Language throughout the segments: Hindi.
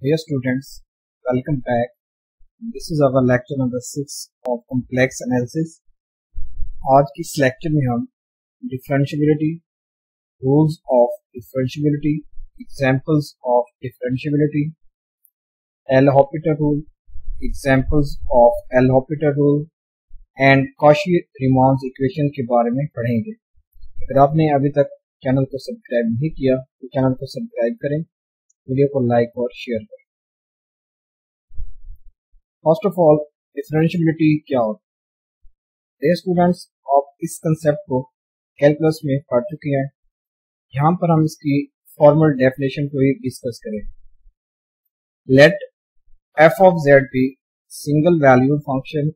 Dear students, welcome back. This is our lecture number 6 of complex analysis. आज की इस लेक्चर में हम differentiability, rules of differentiability, examples of differentiability, L'Hopital rule, examples of L'Hopital rule and Cauchy-Riemann equation के बारे में पढ़ेंगे. अगर आपने अभी तक चैनल को सब्सक्राइब नहीं किया तो चैनल को सब्सक्राइब करें, वीडियो को लाइक और शेयर करें. फर्स्ट ऑफ ऑल डिफरेंशियबिलिटी क्या होती है. स्टूडेंट्स, आप इस कंसेप्ट को कैलकुलस में पढ़ चुके हैं. यहाँ पर हम इसकी फॉर्मल डेफिनेशन को ही डिस्कस करें. Let f of z be single value function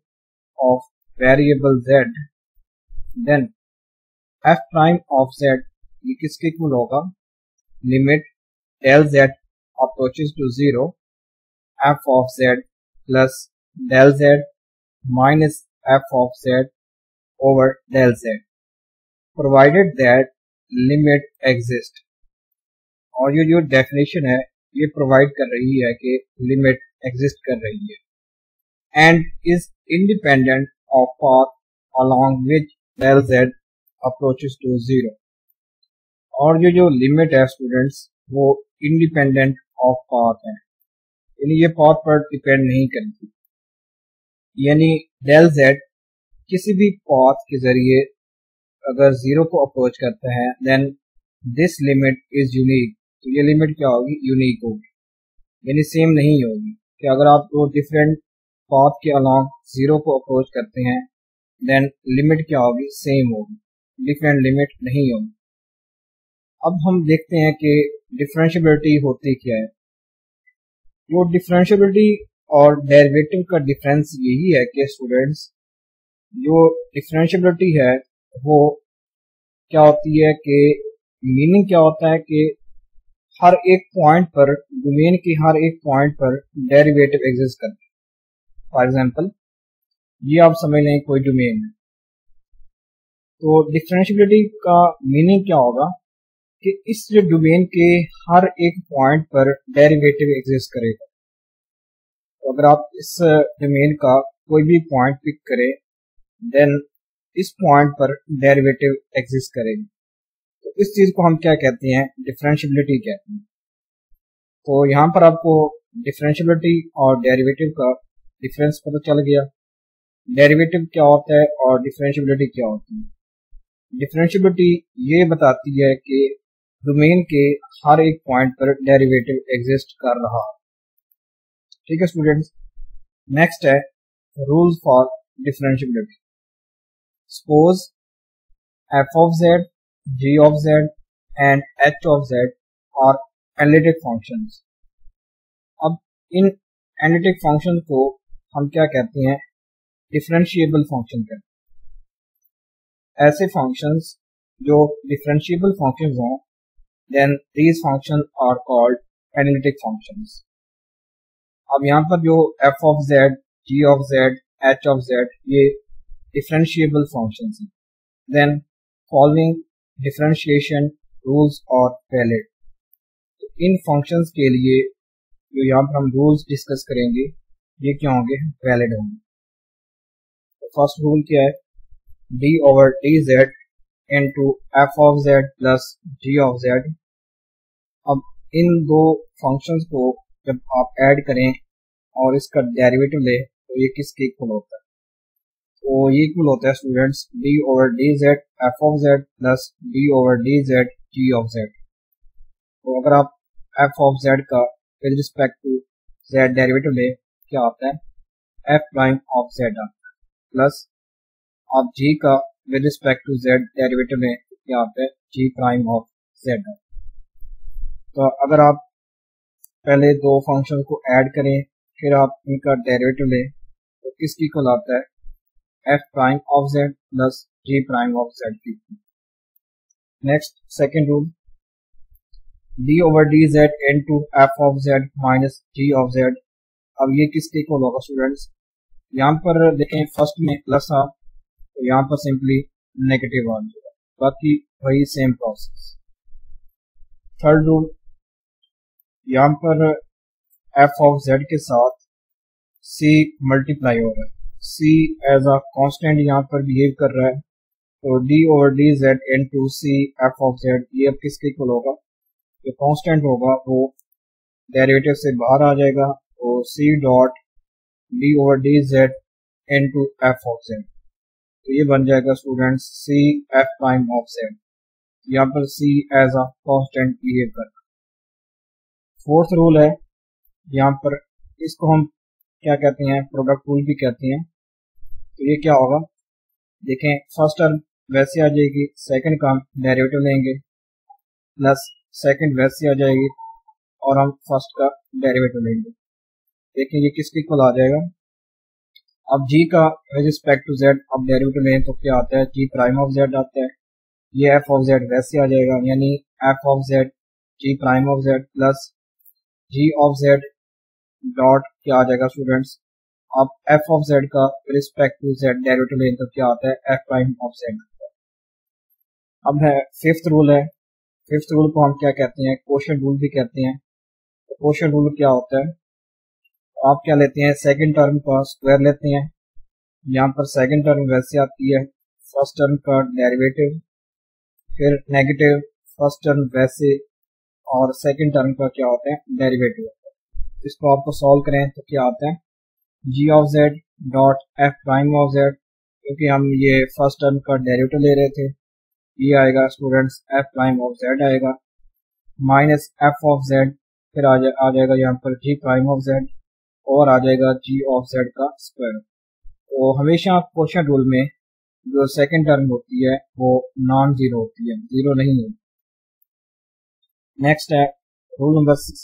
of variable z, then f prime of z ये किसके इक्वल होगा, limit del z approaches to 0 f of z plus del z minus f of z over del z provided that limit exists. और ये जो डेफिनेशन है ये प्रोवाइड कर रही है कि लिमिट एग्जिस्ट कर रही है and is independent of path along which del z approaches to 0. और ये जो लिमिट है स्टूडेंट्स वो इंडिपेंडेंट ऑफ पाथ है, यानी ये पाथ पर डिपेंड नहीं करती. यानी डेल जेड किसी भी पाथ के जरिए अगर जीरो को अप्रोच करता है then this limit is unique. तो ये लिमिट क्या होगी, यूनिक होगी, यानी सेम नहीं होगी. कि अगर आप दो डिफरेंट पाथ के अलॉन्ग जीरो को अप्रोच करते हैं देन लिमिट क्या होगी, सेम होगी, डिफरेंट लिमिट नहीं होगी. अब हम देखते हैं कि डिफरेंशियबिलिटी होती क्या है. जो डिफरेंशियबिलिटी और डेरिवेटिव का डिफरेंस यही है कि स्टूडेंट्स जो डिफरेंशियबिलिटी है वो क्या होती है कि मीनिंग क्या होता है कि हर एक पॉइंट पर, डोमेन के हर एक पॉइंट पर डेरिवेटिव एग्जिस्ट करता है. फॉर एग्जांपल ये आप समझ लें कोई डोमेन है, तो डिफरेंशियबिलिटी का मीनिंग क्या होगा कि इस जो डोमेन के हर एक पॉइंट पर डेरिवेटिव एग्जिस्ट करेगा. तो अगर आप इस डोमेन का कोई भी पॉइंट पिक करें देन इस पॉइंट पर डेरिवेटिव एग्जिस्ट करेगा. तो इस चीज को हम क्या कहते हैं, डिफरेंशियबिलिटी कहते हैं. तो यहाँ पर आपको डिफरेंशियबिलिटी और डेरिवेटिव का डिफरेंस पता चल गया. डेरिवेटिव क्या होता है और डिफरेंशियबिलिटी क्या होती है. डिफरेंशियबिलिटी ये बताती है कि डोमेन के हर एक पॉइंट पर डेरिवेटिव एग्जिस्ट कर रहा है. ठीक है स्टूडेंट्स. नेक्स्ट है rules for differentiability. Suppose f of z, g of z and h of z और एनालिटिक फंक्शंस. अब इन एनालिटिक फंक्शन को हम क्या कहते हैं, डिफरेंशिएबल फंक्शन कहते हैं. ऐसे फंक्शंस जो डिफरेंशिएबल फंक्शंस हों then these functions are called analytic functions. अब यहाँ पर जो f of z, g of z, h of z ये differentiable functions हैं. Then following differentiation rules are valid. तो इन functions के लिए जो यहाँ पर हम rules डिस्कस करेंगे ये क्या होंगे, valid होंगे. तो फर्स्ट रूल क्या है, d over dz into f of z plus g of z. अब इन दो फंक्शंस को जब आप ऐड करें और इसका डेरिवेटिव ले तो ये किसके इक्वल होता है, तो ये इक्वल होता है students d over dz f of z plus d over dz g of z. तो अगर आप f of z का with respect to z derivative ले क्या आता है, f प्राइम ऑफ z आता है, प्लस आप g का with respect to z derivative लें क्या आता है, g प्राइम ऑफ z आता है. तो अगर आप पहले दो फंक्शन को ऐड करें फिर आप इनका डेरिवेटिव लें तो किसकी इक्वल आता है, f prime of z plus g prime of z की. Next second rule, d over dz into f of z minus g of z. अब ये किसके इक्वल होगा स्टूडेंट्स, यहाँ पर देखें फर्स्ट में प्लस था तो यहाँ पर सिंपली नेगेटिव आ जाएगा, बाकी वही सेम प्रोसेस. थर्ड रूल, यहाँ पर एफ ऑफ जेड के साथ सी मल्टीप्लाई हो रहा है, सी एज अ कांस्टेंट यहाँ पर बिहेव कर रहा है, तो d over d z into c f of z ये अब किसके इक्वल होगा, जो कांस्टेंट होगा वो डेरिवेटिव से बाहर आ जाएगा, तो c dot d over d z into f of z, तो ये बन जाएगा students c f prime of z, यहाँ पर c as a constant behave कर रहा है। फोर्थ रूल है, यहाँ पर इसको हम क्या कहते हैं, प्रोडक्ट रूल भी कहते हैं। तो ये क्या होगा, देखें फर्स्ट टर्म वैसे आ जाएगी, सेकंड का हम डेरिवेटिव लेंगे प्लस सेकंड वैसे आ जाएगी और हम फर्स्ट का डेरिवेटिव लेंगे। देखें ये किसके इक्वल आ जाएगा, अब जी का विद रिस्पेक्ट टू जेड अब डेरिवेटिव लें तो क्या आता है, जी प्राइम ऑफ जेड आता है, ये एफ ऑफ जेड वैसे आ जाएगा, यानी f of z g prime of z plus g of z dot क्या आ जाएगा स्टूडेंट्स, अब एफ ऑफ जेड का रिस्पेक्ट टू जेड डेरिवेटिव लें तो क्या आता है, एफ प्राइम ऑफ जेड। अब है फिफ्थ रूल है, फिफ्थ रूल को हम क्या कहते हैं, क्वोशिएंट रूल भी कहते हैं। तो क्वोशिएंट रूल क्या होता है, आप क्या लेते हैं, सेकंड टर्म का स्क्वायर लेते हैं, यहाँ पर सेकंड टर्म वैसे आती है, फर्स्ट टर्म का डेरिवेटिव फिर नेगेटिव, फर्स्ट टर्म वैसे और सेकंड टर्म का क्या होता है, डेरिवेटिव। इसको आपको सॉल्व करें तो क्या आता है, g of z dot f prime of z, क्योंकि हम ये फर्स्ट टर्म का डेरिवेटिव ले रहे थे, ये आएगा students F prime of Z आएगा, माइनस एफ ऑफ जेड फिर आ जाएगा यहाँ पर जी प्राइम ऑफ जेड और आ जाएगा जी ऑफ जेड का स्क्वायर। तो हमेशा क्वोशिएंट रूल में जो सेकंड टर्म होती है वो नॉन जीरो होती है, जीरो नहीं होती। नेक्स्ट है रूल नंबर 6।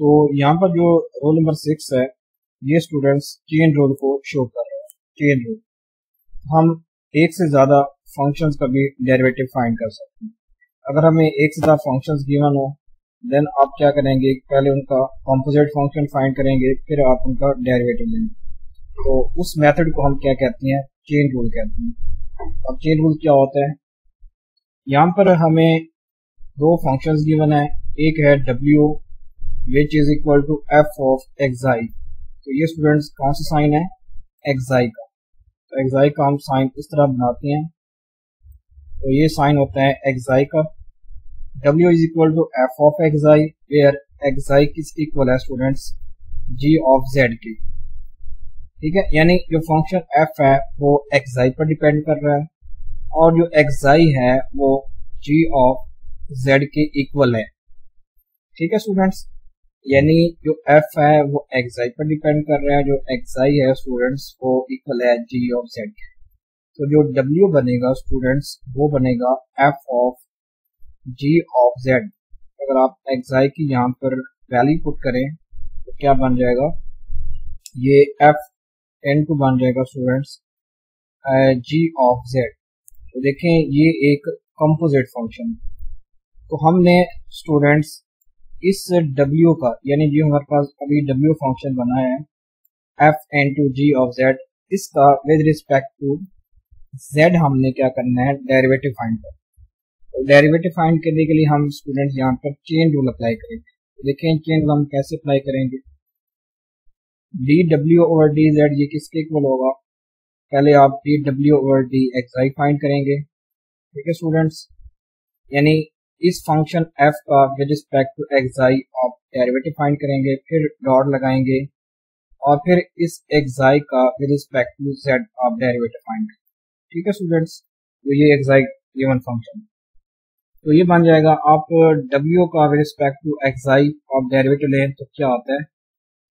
तो यहाँ पर जो रूल नंबर 6 है ये स्टूडेंट्स चेन रूल को शो कर रहे हैं। चेन रूल, हम एक से ज्यादा फंक्शंस का भी डेरिवेटिव फाइंड कर सकते हैं। अगर हमें एक से ज्यादा फंक्शंस गिवन हो देन आप क्या करेंगे, पहले उनका कॉम्पोजिट फंक्शन फाइंड करेंगे फिर आप उनका डेरिवेटिव लेंगे। तो उस मेथड को हम क्या कहते हैं, चेन रूल कहते हैं। अब चेन रूल क्या होता है, यहाँ पर हमें दो फंक्शंस गिवन है, एक है w which is equal to f of xi. तो ये स्टूडेंट्स कौन सा साइन है, एक्साई का। तो एक्साई का हम साइन इस तरह बनाते हैं, तो ये साइन होता है एक्साई का। w is equal to f of xi where xi किसकी इक्वल है स्टूडेंट्स, g ऑफ z की। ठीक है, यानी जो फंक्शन f है वो एक्साई पर डिपेंड कर रहा है और जो एक्साई है वो g ऑफ z के इक्वल है। ठीक है स्टूडेंट्स, यानी जो f है वो एक्साई पर डिपेंड कर रहा है, जो एक्साई है स्टूडेंट्स वो इक्वल है g ऑफ z के। तो जो w बनेगा स्टूडेंट्स वो बनेगा f of g of z। अगर आप एक्साई की यहाँ पर वैल्यू पुट करें तो क्या बन जाएगा, ये f n2 बन जाएगा स्टूडेंट्स g ऑफ z। तो देखें ये एक कंपोजिट फंक्शन, तो हमने स्टूडेंट्स इस w का, यानी जो हमारे पास अभी w फंक्शन बना है f n2 g of z, इसका विद रिस्पेक्ट टू z हमने क्या करना है, डेरिवेटिव फाइंड करना। तो डेरिवेटिव फाइंड करने के लिए हम स्टूडेंट्स यहाँ पर चेन रूल अप्लाई करेंगे। तो देखें चेन रूल हम कैसे अप्लाई करेंगे, डी डब्ल्यू ओवर डी जेड ये किसके इक्वल होगा, पहले आप डी डब्ल्यू ओवर डी एक्साई फाइंड करेंगे। ठीक है स्टूडेंट्स, यानी इस फंक्शन f का विद रिस्पेक्ट टू एक्साई आप डेरिवेटिव फाइंड करेंगे, फिर डॉट लगाएंगे और फिर इस एक्साई का विद रिस्पेक्ट टू z आप डेरिवेटिव फाइंड करेंगे। ठीक है स्टूडेंट्स, तो ये एक्साई गिवन फंक्शन, तो ये बन जाएगा आप w का विद रिस्पेक्ट टू एक्साई आप डेरिवेटिव लें तो क्या आता है,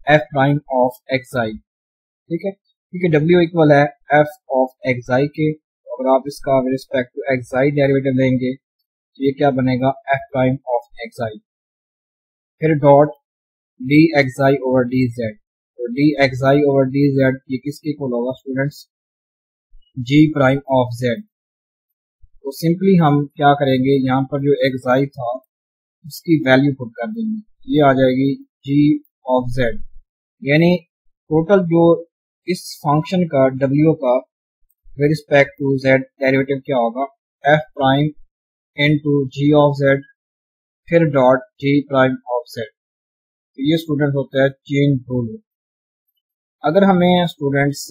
f प्राइम ऑफ एक्साई। ठीक है, क्योंकि w इक्वल है f ऑफ एक्साई के, अगर आप इसका with respect to xi derivative लेंगे तो ये क्या बनेगा, f प्राइम ऑफ एक्साई, फिर dot d xi over d z. तो d xi over d z ये किसके इक्वल होगा students, g prime of z। तो सिंपली हम क्या करेंगे, यहाँ पर जो एक्साई था उसकी वैल्यू पुट कर देंगे, ये आ जाएगी g ऑफ z, यानी टोटल जो इस फंक्शन का w का with respect to z derivative क्या होगा, f prime into g of z फिर dot g prime of z। तो ये स्टूडेंट होता है चेन रूल। अगर हमें स्टूडेंट्स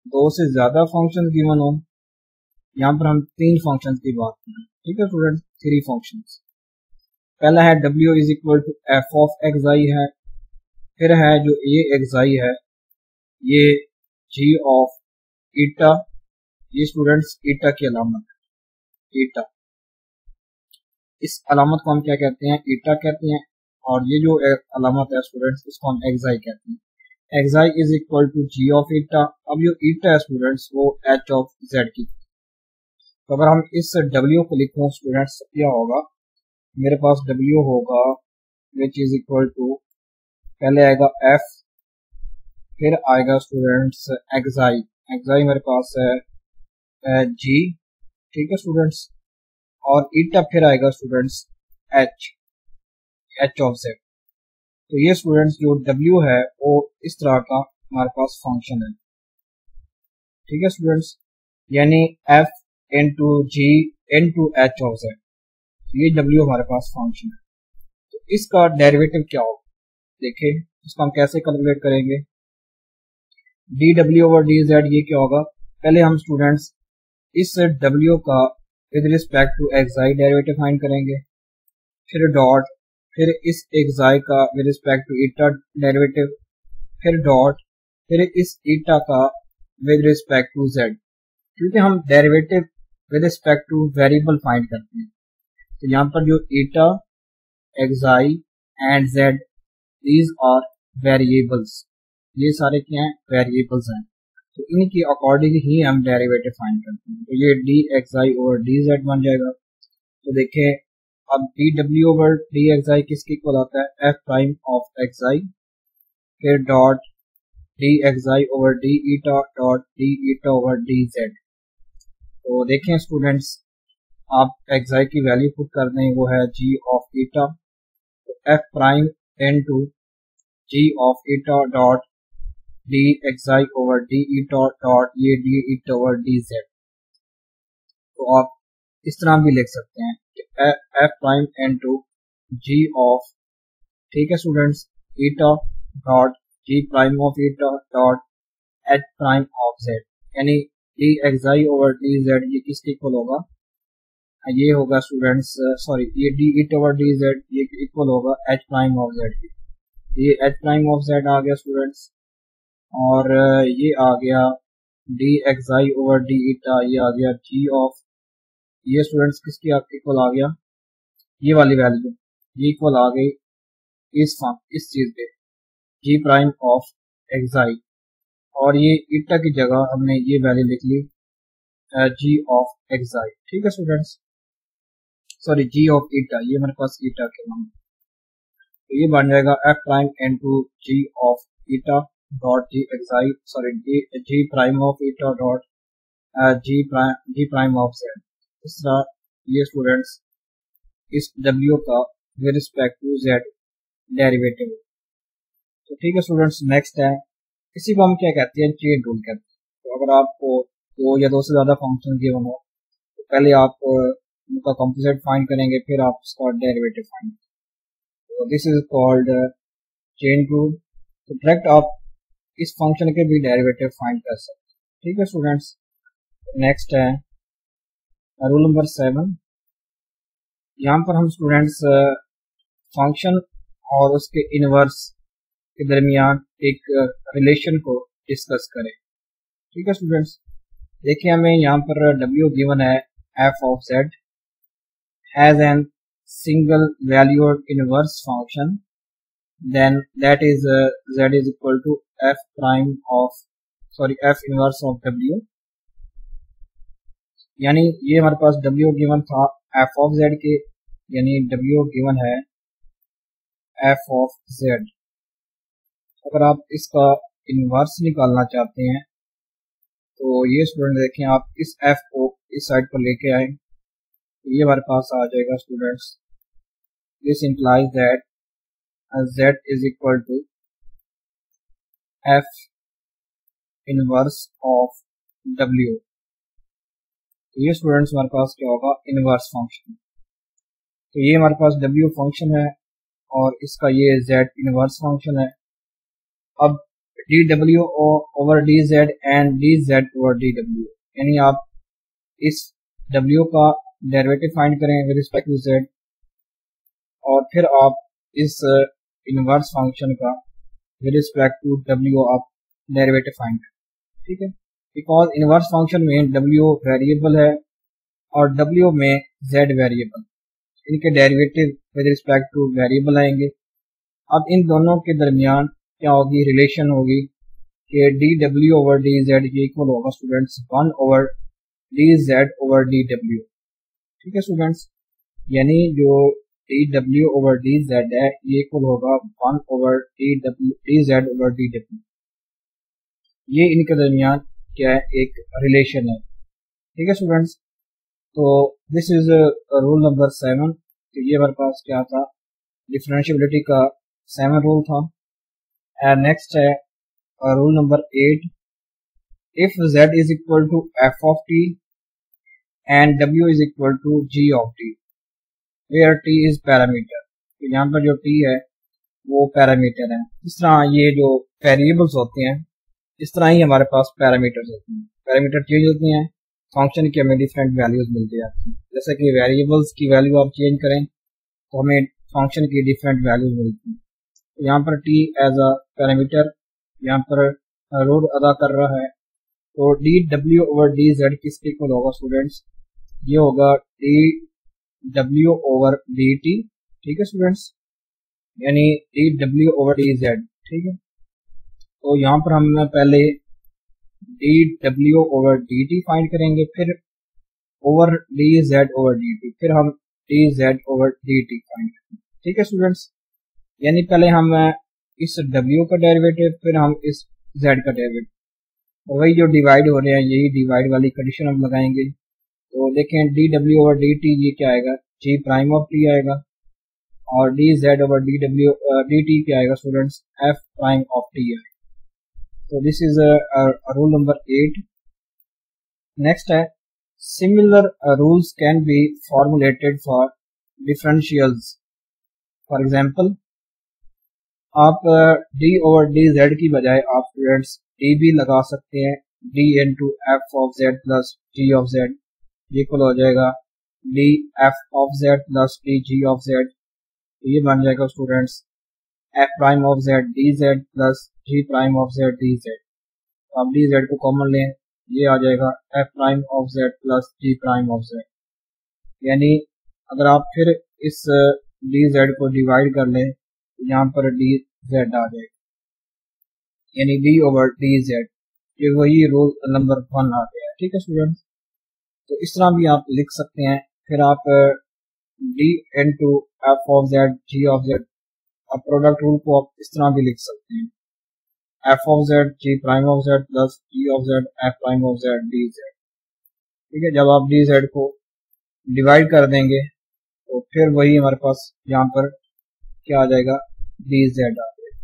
दो से ज्यादा फंक्शन गिवन हो, यहाँ पर हम तीन फंक्शन की बात करें, ठीक है स्टूडेंट, थ्री फंक्शंस। पहला है w is equal to f of xi है, फिर है जो ये एक्साई है ये g ऑफ ईटा, ये स्टूडेंट्स ईटा की अलामत है, ईटा, इस अलामत को हम क्या कहते हैं, ईटा कहते हैं। और ये जो अलामत है स्टूडेंट्स इसको हम एक्साई कहते हैं। Xi is equal to g of eta. अब जो ईटा है स्टूडेंट्स वो h ऑफ z की। तो अगर हम इस w को लिखूं स्टूडेंट्स क्या होगा, मेरे पास w होगा विच इज इक्वल टू, पहले आएगा f, फिर आएगा स्टूडेंट्स एक्साई, एक्साई मेरे पास है g, ठीक है स्टूडेंट्स, और ईटा फिर आएगा स्टूडेंट्स h ऑफ z। तो ये स्टूडेंट्स जो w है वो इस तरह का हमारे पास फंक्शन है, ठीक है स्टूडेंट्स, यानी f into g into h of z, ये w हमारे पास फंक्शन है। तो इसका डेरिवेटिव क्या होगा, देखिए इसको हम कैसे कैलकुलेट करेंगे। dw ओवर dz ये क्या होगा, पहले हम स्टूडेंट्स इस w का with respect to xi derivative find करेंगे, फिर डॉट, फिर इस एक्साई का with respect to eta derivative, फिर डॉट, फिर इस ईटा का विद रिस्पेक्ट टू z, क्योंकि हम derivative with respect to variable find करते हैं। तो यहाँ पर जो eta, xi and z these are variables, ये सारे क्या हैं, वेरिएबल्स हैं। तो इनकी अकॉर्डिंग ही हम डेरिवेटिव फाइंड करते हैं। तो ये d xi over d z बन जाएगा। तो देखें अब डी डब्ल्यू ओवर डी एक्साई किसके इक्वल आता है, एफ प्राइम ऑफ एक्साई, फिर dot d xi over d eta dot d eta over d z. तो देखें स्टूडेंट्स आप एक्साई की वैल्यू पुट कर दें, वो है जी ऑफ ईटा, तो f prime into g of eta dot d xi over d eta dot ये d eta over d z. तो आप इस तरह भी लिख सकते हैं कि f prime into g of, ठीक है students, eta dot g prime of eta dot h prime of z, यानी d xi over d z ये किसके इक्वल होगा, ये होगा स्टूडेंट्स, सॉरी ये d eta over d z ये इक्वल होगा एच प्राइम ऑफ जेड की। ये एच प्राइम ऑफ जेड आ गया स्टूडेंट्स, और ये आ गया डी एक्साई ओवर डी ईटा, ये आ गया जी ऑफ, ये स्टूडेंट्स किसकी इक्वल आ गया, ये वाली वैल्यू ये इक्वल आ गई इस चीज पे जी प्राइम ऑफ एक्साई, और ये ईटा की जगह हमने ये वैल्यू लिख ली जी ऑफ एक्साई, ठीक है students, sorry g of eta, ये मेरे पास ईटा के नाम, तो ये बन जाएगा f prime into g of eta dot g xi, sorry g prime of eta dot g prime of z. इस तरह ये स्टूडेंट्स इस w का with respect to z derivative. तो ठीक है स्टूडेंट्स, नेक्स्ट है, इसी को हम क्या कहते हैं, चेन रूल कहते हैं। तो अगर आपको दो या दो से ज्यादा फंक्शन गिवन हो तो पहले आप उनका कंपोजिट फाइंड करेंगे, फिर आप उसका डेरिवेटिव फाइंड करेंगे। तो this is called chain rule. तो डायरेक्ट आप इस फंक्शन के भी डेरिवेटिव फाइंड कर सकते हैं, ठीक है स्टूडेंट्स। नेक्स्ट है रूल नंबर 7। यहाँ पर हम स्टूडेंट्स फंक्शन और उसके इनवर्स के दरमियान एक रिलेशन को डिस्कस करें, ठीक है स्टूडेंट्स। देखिए हमें यहाँ पर w गिवन है f of z has an single valued inverse function, then that is z is equal to f prime of, sorry f inverse of w, यानी ये हमारे पास w गिवन था f ऑफ z के, यानी w गिवन है f ऑफ z। अगर आप इसका इनवर्स निकालना चाहते हैं तो ये स्टूडेंट देखें, आप इस f को इस साइड पर लेके आए तो ये हमारे पास आ जाएगा students, this implies that z is equal to f inverse of w। तो ये स्टूडेंट्स हमारे पास क्या होगा, इनवर्स फंक्शन। तो ये हमारे पास w फंक्शन है और इसका ये z इनवर्स फंक्शन है। अब dw over dz and dz over dw, यानी आप इस w का डेरिवेटिव फाइंड करें विद रिस्पेक्ट टू z, और फिर आप इस इनवर्स फंक्शन का विद रिस्पेक्ट टू w आप डेरिवेटिव फाइंड करें, ठीक है। बिकॉज इनवर्स फंक्शन में w वेरिएबल है और w में z वेरिएबल, इनके derivative with respect to variable आएंगे। अब इन दोनों के दरमियान क्या होगी, रिलेशन होगी कि dw ओवर dz ये इक्वल होगा students 1 over dz over dw, ठीक है स्टूडेंट्स। यानी जो dw ओवर dz है ये इक्वल होगा 1 ओवर dz ओवर dw। ये इनके दरमियान क्या है, एक रिलेशन है, ठीक है स्टूडेंट्स। तो दिस इज रूल नंबर 7। तो ये हमारे पास क्या था, डिफरेंशियबिलिटी का 7 रूल था। एंड नेक्स्ट है rule number 8, if z is equal to f of t and w is equal to g of t where t is parameter. तो यहाँ पर जो t है वो पैरामीटर है। इस तरह ये जो वेरिएबल्स होते हैं इस तरह ही हमारे पास पैरामीटर्स होते हैं। पैरामीटर चेंज होते हैं, फंक्शन की हमें डिफरेंट वैल्यूज मिलती जाती हैं। जैसे कि वेरिएबल्स की वैल्यू आप चेंज करें तो हमें फंक्शन की डिफरेंट वैल्यूज मिलती हैं। तो यहाँ पर t एज अ पैरामीटर यहाँ पर रोल अदा कर रहा है। तो dw ओवर dz किसके इक्वल होगा स्टूडेंट्स, ये होगा dw ओवर dt, ठीक है स्टूडेंट्स, यानी dw ओवर dz, ठीक है। तो यहाँ पर हम पहले dw ओवर dt फाइंड करेंगे, फिर ओवर dz ओवर dt, फिर हम dz ओवर dt फाइंड करेंगे, ठीक है स्टूडेंट्स। यानी पहले हम इस w का डेरिवेटिव, फिर हम इस z का डेरिवेटिव, तो वही जो डिवाइड हो रहे हैं यही डिवाइड वाली कंडीशन हम लगाएंगे। तो देखें dw ओवर dt ये क्या आएगा, g प्राइम ऑफ t आएगा, और dz ओवर dt क्या आएगा students, f prime of t आएगा। तो this is rule number 8। Next है similar rules can be formulated for differentials. For example आप d ओवर dz की बजाय आप स्टूडेंट्स d भी लगा सकते हैं, d into F of z plus g of z equal हो जाएगा d f of z plus d g of z। ये बन जाएगा students f prime of z dz plus g prime of z dz। तो आप dz को कॉमन लें, ये आ जाएगा f prime of z plus g prime of z। यानी अगर आप फिर इस dz को डिवाइड कर लें तो यहाँ पर dz आ जाएगा, यानी d ओवर dz, ये वही रूल नंबर 1 आ गया, ठीक है स्टूडेंट्स। तो इस तरह भी आप लिख सकते हैं। फिर आप d into F of z g of z, अब प्रोडक्ट रूल को आप इस तरह भी लिख सकते हैं, f of z g prime of z plus g of z f prime of z dz, ठीक है। जब आप dz को डिवाइड कर देंगे तो फिर वही हमारे पास यहाँ पर क्या आ जाएगा, dz आ जाएगा,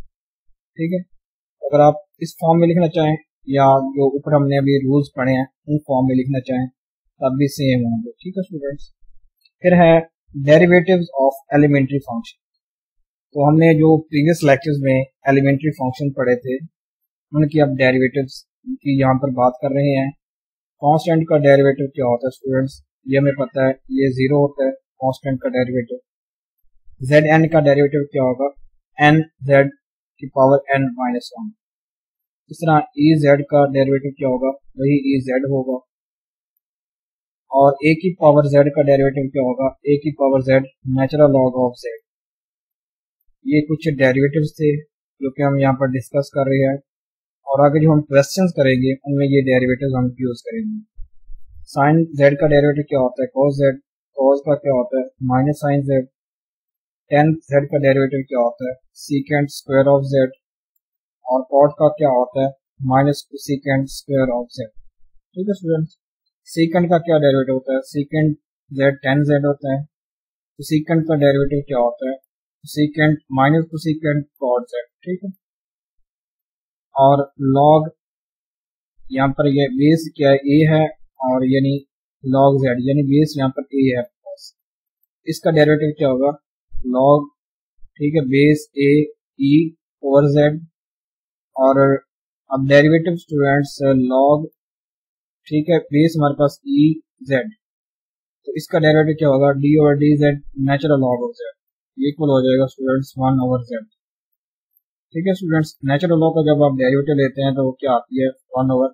ठीक है। अगर आप इस फॉर्म में लिखना चाहें या जो ऊपर हमने अभी रूल्स पढ़े हैं उन फॉर्म में लिखना चाहें तब भी सेम होंगे, ठीक है स्टूडेंट्स। फिर है डेरिवेटिव्स ऑफ एलिमेंट्री फंक्शन। तो हमने जो प्रीवियस लेक्चर्स में एलिमेंट्री फंक्शन पढ़े थे उनकी अब डेरिवेटिव्स की यहाँ पर बात कर रहे हैं। कांस्टेंट का डेरिवेटिव क्या होता है स्टूडेंट्स, ये हमें पता है, ये 0 होता है कांस्टेंट का डेरिवेटिव। zn का डेरिवेटिव क्या होगा, n z की पावर n माइनस 1। इस तरह ez का डेरिवेटिव क्या होगा, वही ez होगा। और a की पावर z का डेरिवेटिव क्या होगा, a की power z natural log of z। ये कुछ डेरिवेटिव्स थे जो कि हम यहाँ पर डिस्कस कर रहे हैं, और आगे जो हम क्वेश्चंस करेंगे उनमें ये डेरिवेटिव्स हम यूज करेंगे। साइन z का डेरिवेटिव क्या होता है, cos z, cos का क्या होता है minus sine z। Tan z का डेरिवेटिव क्या होता है, सीकेंट स्क्वायर ऑफ z, और cot का क्या होता है minus secant square of z, ठीक है स्टूडेंट्स। सीकेंट का क्या डेरिवेटिव होता है, सीकेंट z टेन z होता है। तो सीकेंट का डेरिवेटिव क्या होता है, secant minus secant cot z, ठीक है। और log यहाँ पर ये बेस क्या है, a है, और यानी log z यानी बेस यहाँ पर a है। इसका डेरिवेटिव क्या होगा, log ठीक है, बेस ए ई ओवर जेड, और अब डेरिवेटिव स्टूडेंट्स लॉग, ठीक है, बेस हमारे पास ई जेड, तो इसका डेरिवेटिव क्या होगा, D over d Z natural log of Z, equal हो जाएगा स्टूडेंट्स 1 ओवर जेड। ठीक है स्टूडेंट्स, नेचुरल लॉग का जब आप डेरिवेटिव लेते हैं तो वो क्या आती है 1 ओवर,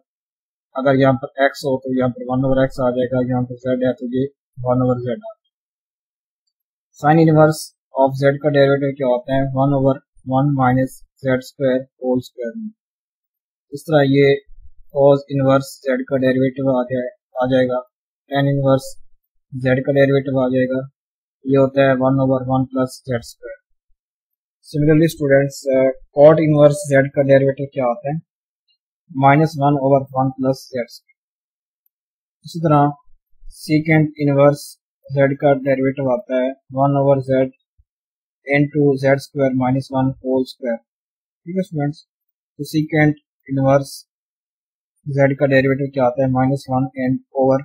अगर यहाँ पर x हो तो यहाँ पर 1 ओवर x आ जाएगा, यहाँ पर z है तो ये 1 ओवर z आ जाएगा। साइन इनवर्स ऑफ z का डेरिवेटिव क्या होता है 1 over 1 minus z square whole square में। इस तरह ये cos इनवर्स z का डेरिवेटिव आ जाएगा, tan इनवर्स z का डेरिवेटिव आ जाएगा, ये होता है 1 over 1 plus z square. Similarly students cot inverse z का डेरिवेटिव क्या होता है -1 ओवर 1 प्लस जेड स्क्वायर। इसी तरह सीकेंट इनवर्स z का डेरिवेटिव आता है 1 over z into z square -1 whole square. ठीक है स्टूडेंट्स, तो सीकेंट इनवर्स z का डेरिवेटिव क्या आता है -1 एंड ओवर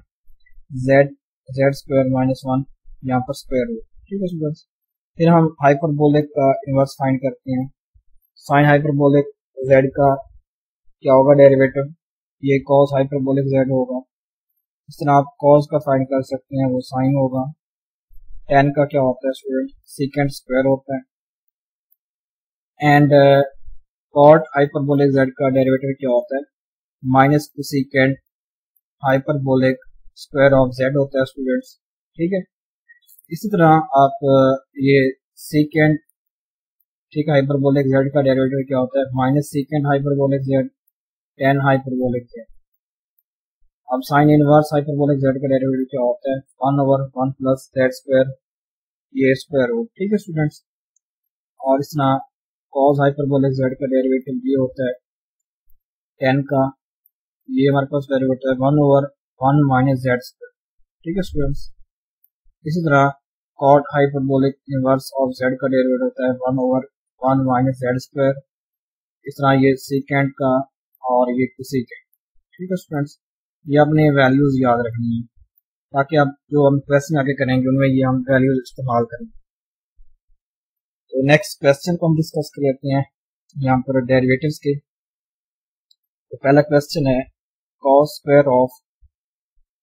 जेड स्क्वायर -1, यहाँ पर स्क्वायर रूट। ठीक है स्टूडेंट्स, फिर हम हाइपरबोलिक का इनवर्स फाइंड करते हैं। साइन हाइपरबोलिक z का क्या होगा डेरिवेटिव, ये कॉस हाइपरबोलिक z होगा। इस तरह आप कॉस का फाइंड कर सकते हैं, वो साइन होगा। tan का क्या होता है स्टूडेंट, सीकेंट स्क्वायर होता है। एंड कॉट हाइपरबोलिक z का डेरिवेटिव क्या होता है minus secant hyperbolic square of z होता है स्टूडेंट्स। ठीक है, इसी तरह आप ये सीकेंट, ठीक है, हाइपरबोलिक z का डेरिवेटिव क्या होता है minus secant hyperbolic z tan hyperbolic z। अब साइन इनवर्स हाइपरबोलिक z का डेरिवेटिव क्या होता है 1 ओवर 1 प्लस जेड स्क्वायर, ये स्क्वायर रूट। ठीक है स्टूडेंट्स, और इस तरह कॉस हाइपरबोलिक z का डेरिवेटिव ये होता है tan का, ये हमारे पास डेरिवेटिव है 1 ओवर 1 माइनस जेड स्क्वायर। ठीक है स्टूडेंट्स, इसी तरह cot hyperbolic inverse of z का डेरिवेटिव होता है 1 ओवर 1 माइनस जेड स्क्वायर। इस तरह ये सीकेंट का और ये कोसेकेंट। ठीक है स्टूडेंट्स, ये अपने वैल्यूज याद रखनी है ताकि आप जो हम क्वेश्चन आगे करेंगे उनमें ये हम वैल्यूज इस्तेमाल करें। तो नेक्स्ट क्वेश्चन को हम डिस्कस कर लेते हैं यहाँ पर डेरिवेटिव्स के। तो पहला क्वेश्चन है cos square of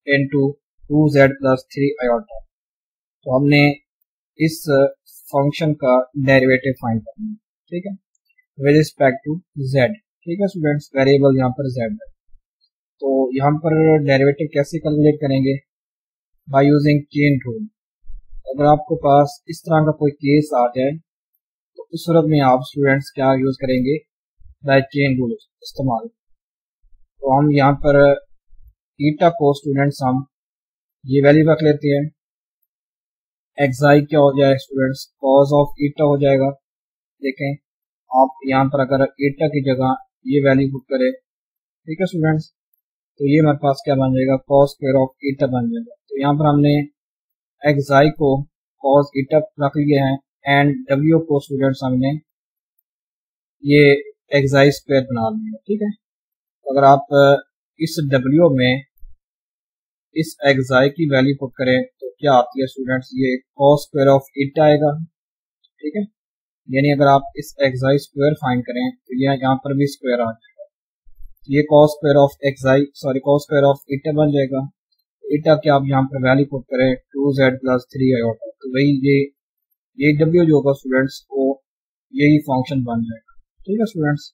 into 2z plus 3 iota. तो हमने इस फंक्शन का डेरिवेटिव फाइंड करना है। ठीक है, विद रिस्पेक्ट टू z। ठीक है स्टूडेंट्स, वेरिएबल यहाँ पर z है, तो यहाँ पर डेरिवेटिव कैसे कैलकुलेट करेंगे बाय यूजिंग चेन रूल। अगर आपको पास इस तरह का कोई केस आ जाए तो उस सूरत में आप स्टूडेंट्स क्या यूज करेंगे बाय चेन रूल इस्तेमाल। तो हम यहाँ पर ईटा को स्टूडेंट्स हम ये वैल्यू रख लेते हैं, एक्साई क्या हो जाए स्टूडेंट्स कॉज ऑफ ईटा हो जाएगा। देखें आप यहाँ पर अगर ईटा की जगह ये वैल्यू पुट करें, ठीक है स्टूडेंट्स, तो ये हमारे पास क्या बन जाएगा कॉस स्क्वायर ऑफ ईटा बन जाएगा। तो यहाँ पर हमने एक्साई को कॉस ईटा रख लिया है एंड डब्ल्यू को स्टूडेंट्स हमने ये एक्साई स्क्वायर बना लिया। ठीक है, तो अगर आप इस डब्ल्यू में इस एक्साई की वैल्यू पुट करें तो क्या आती है स्टूडेंट्स, ये कॉस स्क्वायर ऑफ ईटा आएगा। ठीक है, यानी अगर आप इस एक्साई स्क्वायर फाइंड करें तो यहाँ पर भी स्क्वायर आ जाएगा, ये cos square of एक्साई cos square of eta बन जाएगा। ईटा की आप यहाँ पर वैल्यू पुट करें 2z प्लस 3 आयोटा, तो वही ये w जो होगा स्टूडेंट्स को यही फंक्शन बन जाएगा। ठीक है स्टूडेंट्स,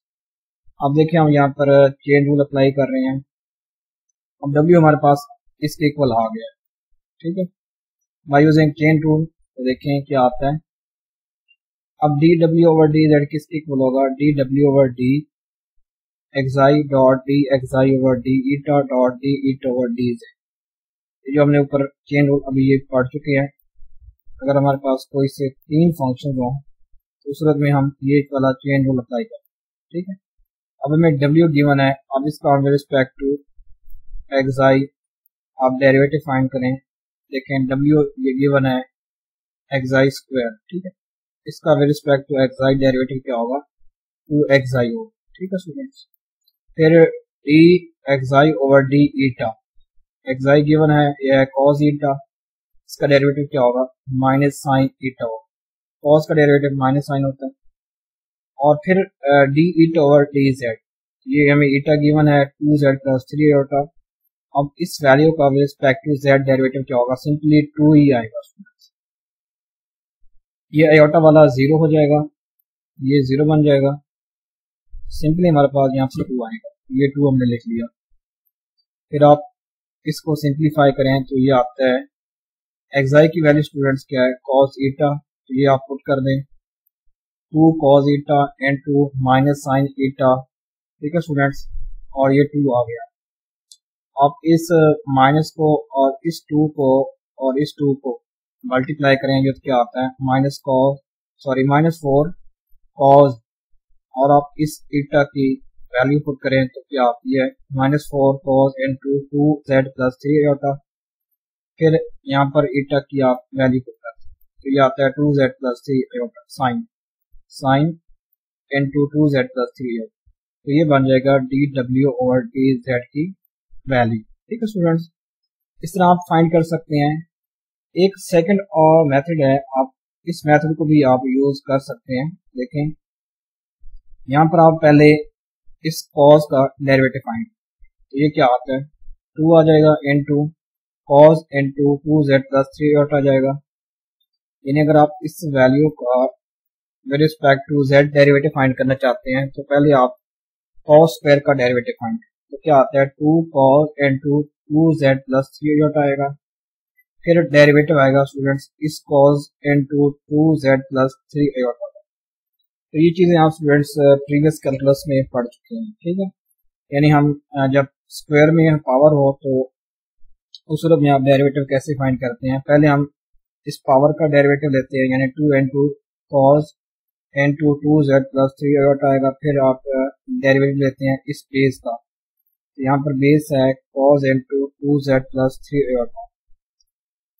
अब देखिए हम यहाँ पर चेन रूल अप्लाई कर रहे हैं। अब w हमारे पास इसके इक्वल आ गया है। ठीक है, बाय यूजिंग चेन रूल तो देखें क्या आता है। अब डी डब्ल्यू ओवर डी जेड किसके इक्वल होगा, डी डब्ल्यू over d xi dot d xi over d eta dot d eta over d z. जो हमने ऊपर चेन रूल अभी ये पढ़ चुके हैं। अगर हमारे पास कोई से 3 फंक्शन हो तो उस सूरत में हम ये वाला चेन रूल अप्लाई करें। ठीक है, अब हमें डब्ल्यू गिवन है, अब इसका विद रिस्पेक्ट टू एक्साई आप डेरिवेटिव फाइंड करें। देखें डब्ल्यू ये गिवन है एक्साई स्क्वायर। ठीक है, इसका with respect to xi derivative क्या होगा 2 एक्साई होगा। ठीक है स्टूडेंट्स, फिर d xi over d eta, xi given है ये है कॉस ईटा, इसका डेरिवेटिव क्या होगा माइनस साइन ईटा होगा। कॉस का डेरिवेटिव माइनस साइन होता है, और फिर D eta over d z, ये हमें ईटा गिवन है 2z प्लस 3 आयोटा। अब इस वैल्यू का with respect to z derivative क्या होगा, सिंपली 2 ही आएगा स्टूडेंट्स। ये आयोटा वाला 0 हो जाएगा, ये 0 बन जाएगा, सिंपली हमारे पास यहाँ से 2 आएगा, ये 2 हमने लिख लिया। फिर आप इसको सिंप्लीफाई करें तो ये आता है एक्साई की वैल्यू स्टूडेंट्स क्या है, कॉस ईटा, तो ये आप पुट कर दें 2 cos eta and 2 minus sine eta, ठीक है स्टूडेंट्स, और ये 2 आ गया। आप इस माइनस को और इस 2 को और इस 2 को मल्टीप्लाई करेंगे तो क्या आता है माइनस 4 कॉस, और आप इस ईटा की वैल्यू पुट करें तो क्या आती है -4 cos into 2z plus 3 iota. फिर यहाँ पर ईटा की आप वैल्यू पुट करते हैं तो ये आता है 2z plus 3 iota sine into 2z plus 3 iota, तो ये बन जाएगा dw ओवर dz की वैल्यू, ठीक है स्टूडेंट्स। इस तरह आप फाइंड कर सकते हैं। एक सेकंड और मेथड है, आप इस मेथड को भी आप यूज कर सकते हैं। देखें यहाँ पर आप पहले इस कॉस का डेरिवेटिव फाइंड, तो ये क्या आता है 2 आ जाएगा into cos into 2z plus 3 iota आ जाएगा। यानी अगर आप इस वैल्यू का with respect to z derivative find करना चाहते हैं तो पहले आप कॉस स्क्वायर का डेरिवेटिव फाइंड, तो क्या आता है 2 cos into 2z plus 3 iota आएगा। फिर डेरिवेटिव आएगा स्टूडेंट्स इस cos into 2z plus 3 iota. तो ये चीजें आप स्टूडेंट्स प्रीवियस कैलकुलस में पढ़ चुके हैं, ठीक है। यानी हम जब स्क्वायर में पावर हो तो उस सूरत में आप डेरिवेटिव कैसे फाइंड करते हैं, पहले हम इस पावर का डेरिवेटिव लेते हैं, यानी 2 into cos into 2z plus 3 iota आएगा। फिर आप डेरिवेटिव लेते हैं इस बेस का, तो यहाँ पर बेस है cos into 2z plus 3 iota.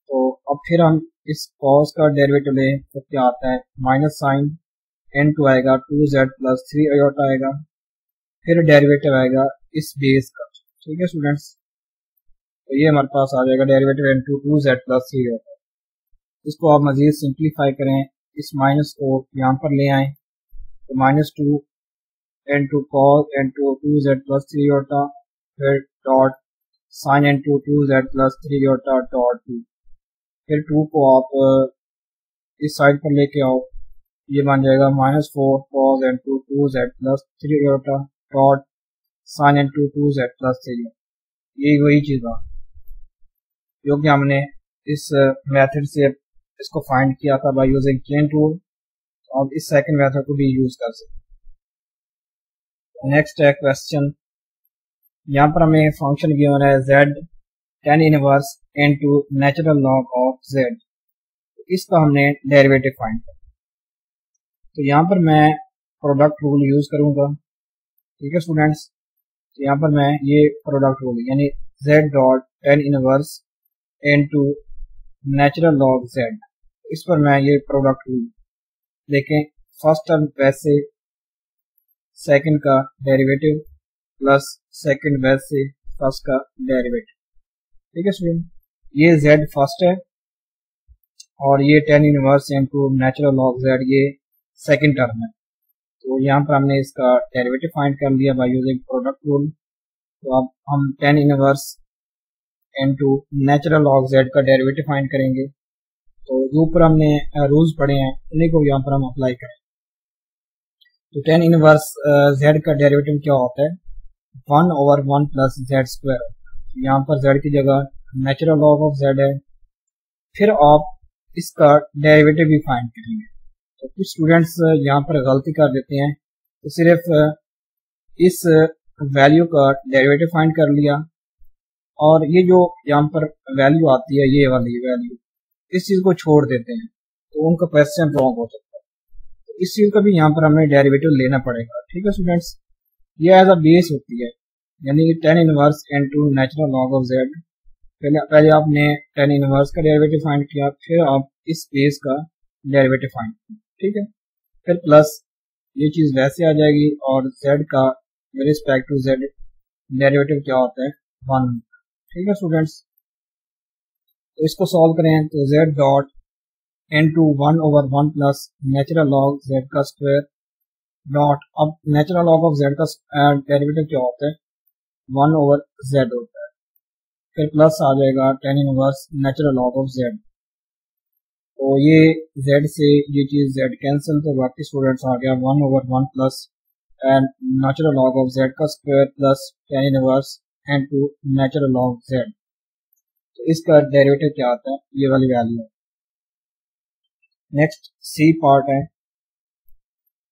तो अब फिर हम इस कॉस का डेरिवेटिव लें तो क्या आता है माइनस साइन n2 आएगा 2z प्लस 3 आयोटा आएगा। फिर डेरिवेटिव आएगा इस बेस का, ठीक है स्टूडेंट्स। तो ये हमारे पास आ जाएगा derivative n2 2z plus 3 iota. इसको आप मजीद सिंप्लीफाई करें, इस माइनस को यहाँ पर ले आए तो -2 n2 cos n2 2z plus 3 iota, फिर dot sine n2 2z plus 3 iota dot 2। फिर 2 को आप इस साइड पर लेके आओ, ये बन जाएगा -4 cos n2 2z plus 3 iota dot sine n2 2z plus 3। यही वही चीज़ है जो कि हमने इस मेथड से इसको फाइंड किया था बाय यूजिंग चेन टूल। तो अब इस सेकंड मेथड को भी यूज कर सकते हैं। नेक्स्ट है क्वेश्चन, यहाँ पर हमें फंक्शन गिवन है z tan inverse into natural log of z, इसका हमने डेरिवेटिव फाइंड किया। तो यहाँ पर मैं प्रोडक्ट रूल यूज करूंगा, ठीक है स्टूडेंट्स। तो यहाँ पर मैं ये प्रोडक्ट रूल यानी z dot tan inverse into natural log z, इस पर मैं ये प्रोडक्ट रूल देखें, फर्स्ट टर्म वैसे सेकंड का डेरिवेटिव प्लस सेकंड वैसे फर्स्ट का डेरिवेटिव, ठीक है स्टूडेंट। ये z फर्स्ट है और ये tan inverse into natural log z ये सेकंड टर्म है। तो यहाँ पर हमने इसका डेरिवेटिव फाइंड कर लिया बाय यूजिंग प्रोडक्ट रूल। तो अब हम tan inverse into natural log z का डेरिवेटिव फाइंड करेंगे। तो जो ऊपर हमने रूल्स पढ़े हैं उन्हीं को यहाँ पर हम अप्लाई करें। तो tan इनवर्स z का डेरिवेटिव क्या होता है 1 ओवर 1 प्लस z स्क्वायर। यहाँ पर z की जगह नेचुरल लॉग ऑफ z है। फिर आप इसका डेरिवेटिव भी फाइंड करेंगे। तो कुछ स्टूडेंट्स यहाँ पर गलती कर देते हैं, तो सिर्फ इस वैल्यू का डेरिवेटिव फाइंड कर लिया और ये जो यहाँ पर वैल्यू आती है ये वाली वैल्यू, इस चीज को छोड़ देते हैं, तो उनका क्वेश्चन रॉन्ग हो सकता है। तो इस चीज का भी यहाँ पर हमें डेरिवेटिव लेना पड़ेगा, ठीक है स्टूडेंट्स। ये एज अ बेस होती है, यानी tan inverse into natural log of z। पहले आपने tan इनवर्स का डेरिवेटिव फाइंड किया, फिर आप इस बेस का डेरिवेटिव फाइंड किया, ठीक है। फिर प्लस ये चीज वैसे आ जाएगी और z का with respect to z derivative क्या होता है 1, ठीक है स्टूडेंट्स। तो इसको सॉल्व करें तो z dot into 1/1 plus natural log Z का स्क्वायर डॉट, अब नेचुरल लॉग ऑफ जेड का डेरिवेटिव क्या होता है, 1/z होता है, फिर प्लस आ जाएगा tan inverse natural log of z. तो ये z से ये चीज z कैंसिल, तो बाकी स्टूडेंट्स आ गया 1/1 plus and natural log of z का square plus tan inverse into natural log z। तो इसका डेरिवेटिव क्या आता है, ये वाली वैल्यू है। नेक्स्ट सी पार्ट है,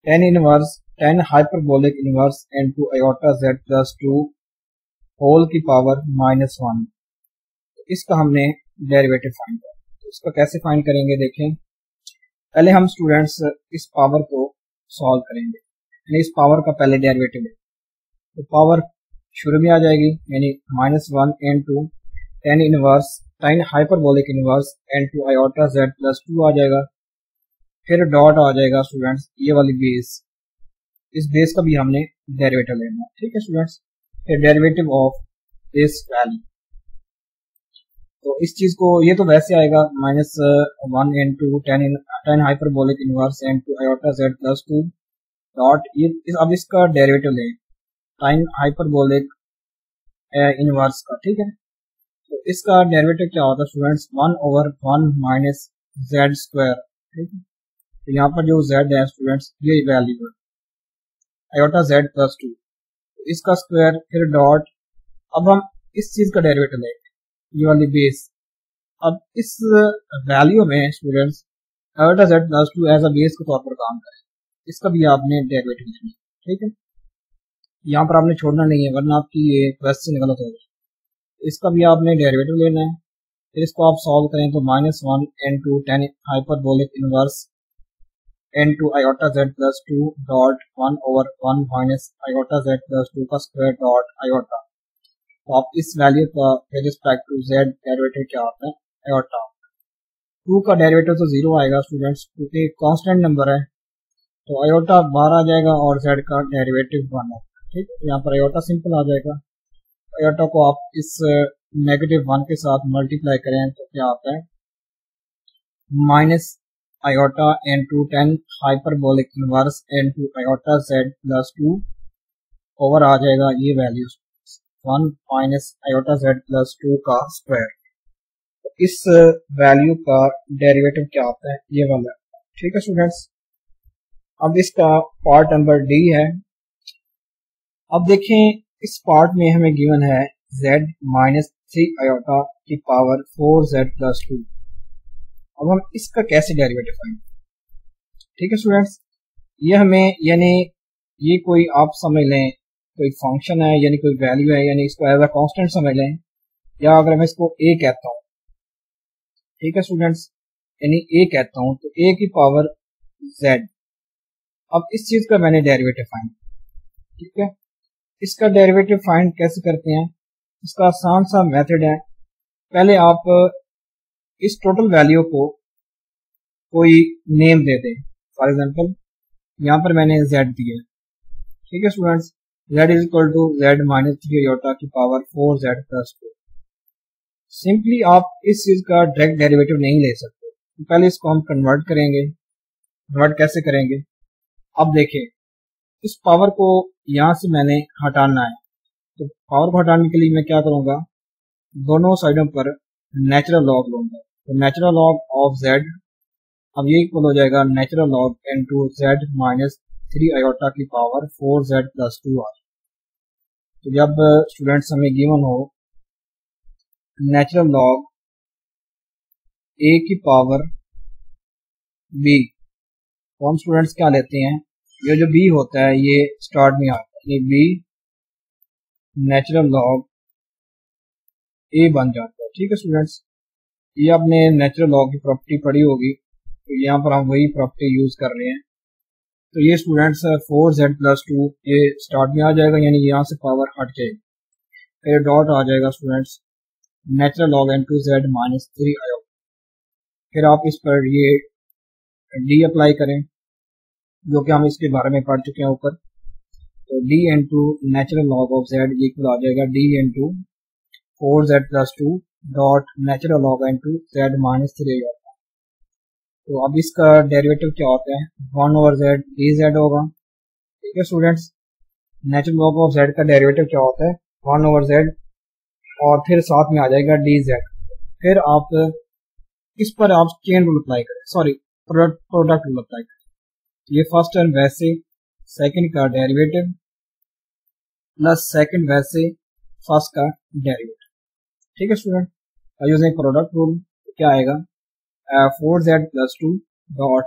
tan hyperbolic inverse into iota z plus 2 whole की पावर -1। तो इसका हमने डेरिवेटिव फाइंड किया, तो इसका कैसे फाइंड करेंगे देखें। पहले हम स्टूडेंट्स इस पावर को सॉल्व करेंगे, यानी इस पावर का पहले डेरिवेटिव है, तो पावर शुरू में आ जाएगी, यानी -1 into tan hyperbolic inverse into iota z plus 2 आ जाएगा, फिर डॉट आ जाएगा स्टूडेंट्स ये वाली बेस, इस बेस का भी हमने डेरिवेटिव लेना है, ठीक है स्टूडेंट्स। फिर डेरिवेटिव ऑफ दिस वैल्यू, तो इस चीज को ये तो वैसे आएगा -1 into tan hyperbolic inverse into iota z plus 2 dot ये अब इसका डेरिवेटिव लें tan हाइपरबोलिक इनवर्स का, ठीक है। तो इसका डेरिवेटिव क्या होता है स्टूडेंट्स, 1/1 माइनस जेड स्क्वायर, ठीक है। तो यहाँ पर जो z है स्टूडेंट्स ये वैल्यू है आयोटा z प्लस 2, इसका स्क्वायर फिर डॉट, अब हम इस चीज का डेरिवेटिव लेंगे ये वाली बेस। अब इस वैल्यू में students iota z plus 2 as a base के तौर पर काम करें, इसका भी आपने डेरिवेटिव लेना है, ठीक है। यहाँ पर आपने छोड़ना नहीं है वरना आपकी ये क्वेश्चन गलत होगा, इसका भी आपने डेरिवेटिव लेना है। फिर इसको आप सॉल्व करें तो -1 into tan hyperbolic inverse into iota z plus 2 dot 1/1 minus iota z plus 2 का स्क्वायर डॉट आयोटा। तो आप इस वैल्यू का with respect to z derivative क्या होता है, आयोटा। 2 का डेरिवेटिव तो 0 आएगा स्टूडेंट्स, क्योंकि कांस्टेंट नंबर है, तो आयोटा बाहर आ जाएगा और z का डेरिवेटिव 1 है, ठीक है। यहाँ पर आयोटा सिंपल आ जाएगा, आयोटा को आप इस -1 के साथ मल्टीप्लाई करें तो क्या आता है, minus iota into tan hyperbolic inverse into iota z plus 2 over आ जाएगा ये value 1 minus iota z plus 2 का स्क्वायर। तो इस वैल्यू का डेरिवेटिव क्या आता है, ये वाला, ठीक है स्टूडेंट्स। अब इसका पार्ट नंबर डी है। अब देखें इस पार्ट में हमें गिवन है z माइनस 3 आयोटा की पावर 4z प्लस 2। अब हम इसका कैसे डेरिवेटिव फाइंड, ठीक है स्टूडेंट्स। ये हमें यानी ये कोई आप समझ लें कोई फंक्शन है, यानी कोई वैल्यू है, यानी इसको एज अ कांस्टेंट समझ लें, या अगर मैं इसको a कहता हूँ, ठीक है स्टूडेंट्स, यानी a कहता हूँ तो a की पावर z। अब इस चीज का मैंने डेरिवेटिव फाइंड, ठीक है। इसका डेरिवेटिव फाइंड कैसे करते हैं, इसका आसान सा मेथड है, पहले आप इस टोटल वैल्यू को कोई नेम दे दें, फॉर एग्जांपल यहाँ पर मैंने z दिया, ठीक है students, z is equal to z minus 3 iota की पावर 4z प्लस 2। सिंपली आप इस चीज का डायरेक्ट डेरिवेटिव नहीं ले सकते, तो पहले इसको हम कन्वर्ट करेंगे। कन्वर्ट कैसे करेंगे, अब देखें इस पावर को यहाँ से मैंने हटाना है, तो पावर को हटाने के लिए मैं क्या करूंगा, दोनों साइडों पर नेचुरल लॉग लूंगा, तो नेचुरल लॉग ऑफ z, अब ये इक्वल हो जाएगा natural log into z minus 3 iota की पावर 4z प्लस 2r। तो जब स्टूडेंट्स हमें गिवन हो नेचुरल लॉग a की पावर b, तो हम स्टूडेंट्स क्या लेते हैं, ये जो b होता है ये स्टार्ट में आता है, ये b नेचुरल लॉग a बन जाता है, ठीक है स्टूडेंट्स। ये आपने नेचुरल लॉग की प्रॉपर्टी पढ़ी होगी, तो यहाँ पर हम वही प्रॉपर्टी यूज कर रहे हैं। तो ये स्टूडेंट्स 4z प्लस 2 ये स्टार्ट में आ जाएगा, यानी यहाँ से पावर हट जाएगी, फिर डॉट आ जाएगा students natural log into z minus 3 iota. फिर आप इस पर ये डी अप्लाई करें, जो कि हम इसके बारे में पढ़ चुके हैं ऊपर। तो d into natural log of z equal आ जाएगा d into 4z plus 2 dot natural log into z minus 3 iota. तो अब इसका डेरिवेटिव क्या होता है, 1/z dz होगा। ठीक है students, natural log of z का डेरिवेटिव क्या होता है, 1/z, और फिर साथ में आ जाएगा dz। फिर आप इस पर आप चेन रूल अप्लाई करें, सॉरी प्रोडक्ट रूल अप्लाई करें। ये फर्स्ट टर्म वैसे, सेकंड का डेरिवेटिव प्लस सेकंड वैसे, फर्स्ट का डेरिवेटिव। ठीक है स्टूडेंट, यूजिंग प्रोडक्ट रूल क्या आएगा, 4z + 2 डॉट,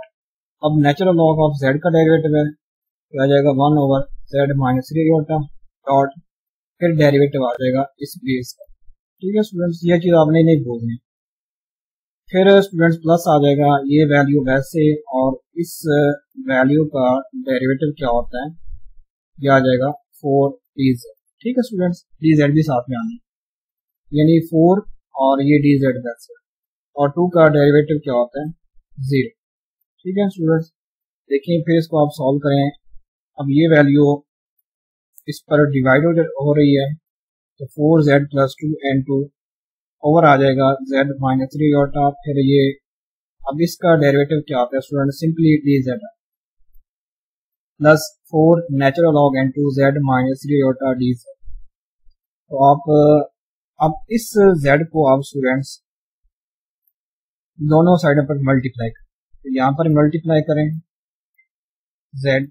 अब नेचुरल लॉग ऑफ z का डेरिवेटिव है तो आ जाएगा 1/z - 3 iota डॉट, फिर डेरिवेटिव आ जाएगा इस बेस का। ठीक है स्टूडेंट्स, ये चीज़ आपने नहीं भूलनी। फिर स्टूडेंट्स प्लस आ जाएगा ये वैल्यू वैसे, और इस वैल्यू का डेरिवेटिव क्या होता है, ये आ जाएगा 4dz। ठीक है स्टूडेंट्स, dz भी साथ में आना, यानी 4 और ये dz वैसे, और 2 का डेरिवेटिव क्या होता है, 0। ठीक है स्टूडेंट्स, देखिए फिर इसको आप सॉल्व करें। अब ये वैल्यू इस पर डिवाइड हो रही है, तो 4z + 2n2 ओवर आ जाएगा z - 3 iota। फिर ये अब इसका डेरिवेटिव क्या होता है student, simply dz plus 4 natural log n2 z - 3 iota dz। तो आप अब इस z को आप स्टूडेंट्स दोनों साइडों पर मल्टीप्लाई करें, तो यहाँ पर मल्टीप्लाई करें z,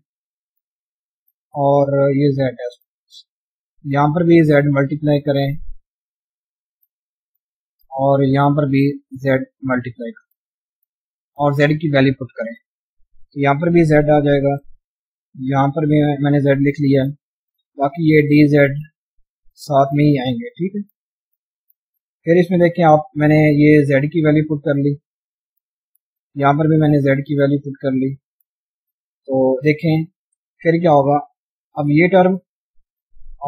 और ये z है, यहाँ पर भी z मल्टीप्लाई करें, और यहाँ पर भी z मल्टीप्लाई करें, और z की वैल्यू पुट करें, तो यहाँ पर भी z आ जाएगा, यहाँ पर भी मैंने z लिख लिया, बाकी ये dz साथ में ही आएंगे। ठीक है, फिर इसमें देखें आप, मैंने ये z की वैल्यू पुट कर ली, यहाँ पर भी मैंने z की वैल्यू पुट कर ली, तो देखें फिर क्या होगा, अब ये टर्म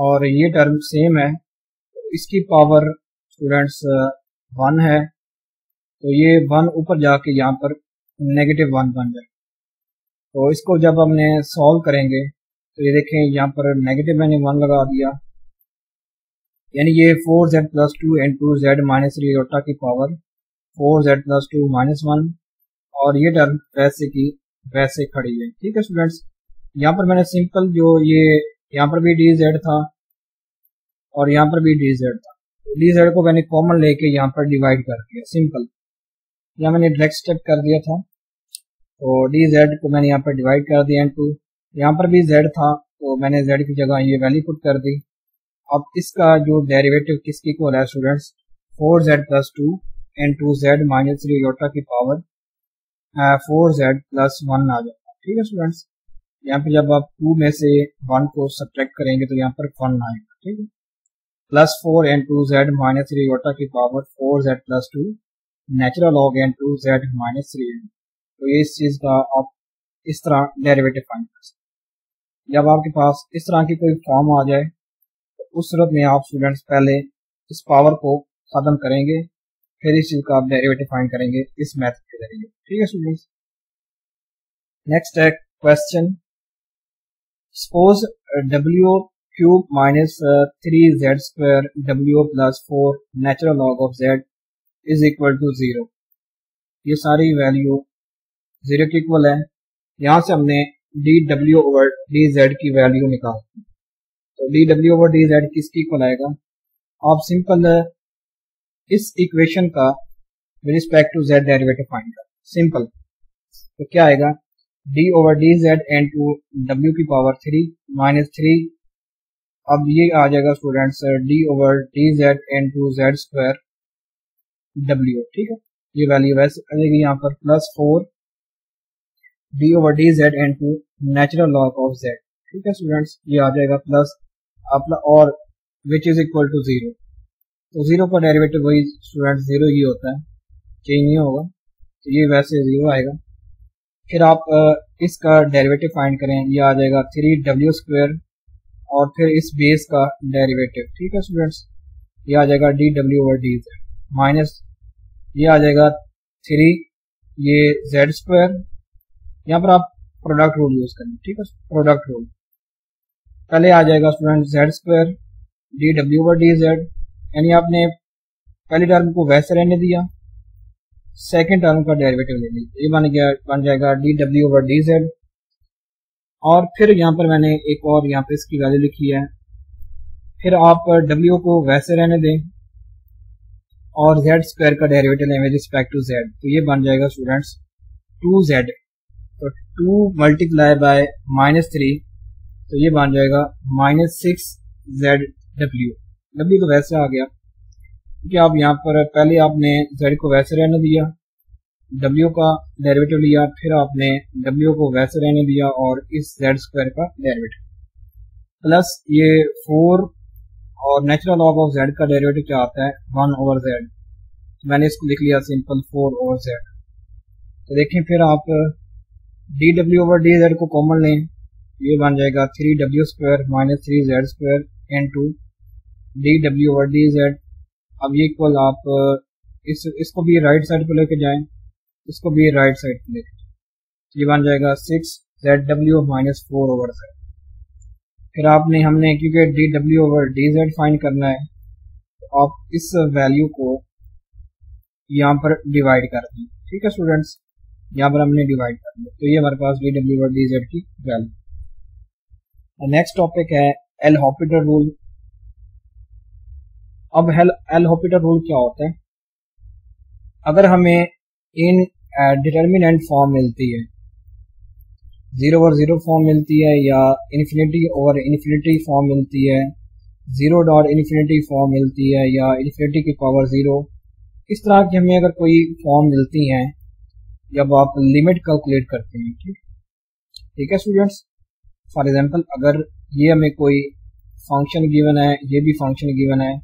और ये टर्म सेम है, तो इसकी पावर स्टूडेंट्स 1 है, तो ये 1 ऊपर जाके यहाँ पर -1 बन जाए। तो इसको जब हमने सॉल्व करेंगे तो ये देखें यहाँ पर नेगेटिव मैंने 1 लगा दिया, यानी ये 4z + 2n2 z - 3 iota की पावर 4z + 2 - 1, और ये टर्म वैसे की वैसे खड़ी है। ठीक है स्टूडेंट्स, यहाँ पर मैंने सिंपल जो ये यहाँ पर भी dz था और यहाँ पर भी dz था, dz को मैंने कॉमन लेके यहाँ पर डिवाइड कर दिया, सिंपल, यहाँ मैंने डायरेक्ट स्टेप कर दिया था, तो dz को मैंने यहाँ पर डिवाइड कर दिया n2, यहाँ पर भी z था तो मैंने z की जगह ये वैल्यू पुट कर दी। अब इसका जो डेरिवेटिव किसकी इक्वल है students, 4z + 2 n2 z - 3 iota की पावर 4z + 1 आ जाएगा। ठीक है स्टूडेंट्स, यहाँ पे जब आप 2 में से 1 को सब्ट्रैक्ट करेंगे तो यहाँ पर 1 आएगा। ठीक है, प्लस 4 n2 z - 3 iota की power 4z + 2 natural log n2 z - 3। तो ये इस चीज़ का आप इस तरह डेरिवेटिव फाइंड कर सकते हैं। जब आपके पास इस तरह की कोई फॉर्म आ जाए तो उस सूरत में आप स्टूडेंट्स पहले इस पावर को ख़त्म करेंगे, फिर इस चीज़ का आप डेरिवेटिव फाइंड करेंगे इस मेथड के जरिए। ठीक है स्टूडेंट्स, नेक्स्ट है question, suppose w³ - 3z² w + 4 natural log of z is equal to 0। ये सारी वैल्यू 0 के इक्वल है। यहाँ से हमने dw/dz की वैल्यू निकाली, तो dw/dz किसकी इक्वल आएगा, आप सिंपल इस इक्वेशन का with respect to z derivative find कर, सिंपल, तो क्या आएगा, d/dz n2 w की पावर 3 - 3, अब ये आ जाएगा students d/dz n2 z² w। ठीक है, ये वैल्यू वैसे आ जाएगी यहाँ पर, plus 4 d/dz n2 natural log of z। ठीक है स्टूडेंट्स, ये आ जाएगा प्लस अपना, और विच इज इक्वल टू 0, तो 0 का डेरिवेटिव वही स्टूडेंट्स 0 ही होता है, चेंज नहीं होगा, तो ये वैसे 0 आएगा। फिर आप इसका डेरिवेटिव फाइंड करें, ये आ जाएगा 3w², और फिर इस बेस का डेरिवेटिव। ठीक है स्टूडेंट्स, ये आ जाएगा dw/dz माइनस ये आ जाएगा 3 ये z², यहाँ पर आप प्रोडक्ट रूल यूज करें। ठीक है, प्रोडक्ट रूल पहले आ जाएगा स्टूडेंट z² dw/dz, यानी आपने पहली टर्म को वैसे रहने दिया, सेकेंड टर्म का डेरिवेटिव ले लीजिए, ये बन जाएगा डी डब्ल्यू ओवर डी जेड। और फिर यहाँ पर मैंने एक और यहाँ पे इसकी वैल्यू लिखी है। फिर आप डब्ल्यू को वैसे रहने दें और जेड स्क्वायर का डेरिवेटिव लें विद रिस्पेक्ट टू जेड, तो ये बन जाएगा स्टूडेंट्स 2z। तो 2 मल्टीप्लाई बाय -3, तो ये बन जाएगा -6z डब्ल्यू। डब्ल्यू तो वैसे आ गया क्योंकि आप यहाँ पर पहले आपने z को वैसे रहने दिया, w का डेरिवेटिव लिया, फिर आपने w को वैसे रहने दिया और इस z स्क्वायर का डेरिवेटिव प्लस ये 4 और नेचुरल लॉग ऑफ z का डेरिवेटिव क्या आता है 1 ओवर z। मैंने इसको लिख लिया सिंपल 4 ओवर z। तो देखें फिर आप डी डब्ल्यू ओवर डी जेड को कॉमन लें, ये बन जाएगा 3w square minus 3z square into D डब्ल्यू ओवर डी जेड। अब ये इक्वल आप इसको भी राइट साइड पर लेके जाएं, इसको भी राइट साइड पर लेके जाएं, ये बन जाएगा 6zw माइनस 4 ओवर z। फिर हमने क्योंकि डी डब्ल्यू ओवर डी जेड फाइंड करना है, तो आप इस वैल्यू को यहाँ पर डिवाइड कर दें। ठीक है स्टूडेंट्स, यहाँ पर हमने डिवाइड कर दिया, तो ये हमारे पास डी डब्ल्यू ओवर डी जेड की वैल्यू। नेक्स्ट टॉपिक है एल हॉपिटल रूल। अब एल हॉपिटल रूल क्या होता है? अगर हमें इन डिटर्मिनेंट फॉर्म मिलती है, 0 ओवर 0 फॉर्म मिलती है, या इन्फिनिटी ओवर इन्फिनिटी फॉर्म मिलती है, 0 डॉट इन्फिनिटी फॉर्म मिलती है, या इन्फिनिटी की पावर 0, इस तरह की हमें अगर कोई फॉर्म मिलती हैं जब आप लिमिट कैलकुलेट करते हैं। ठीक है स्टूडेंट्स, फॉर एग्जांपल अगर ये हमें कोई फंक्शन गिवन है, ये भी फंक्शन गिवन है,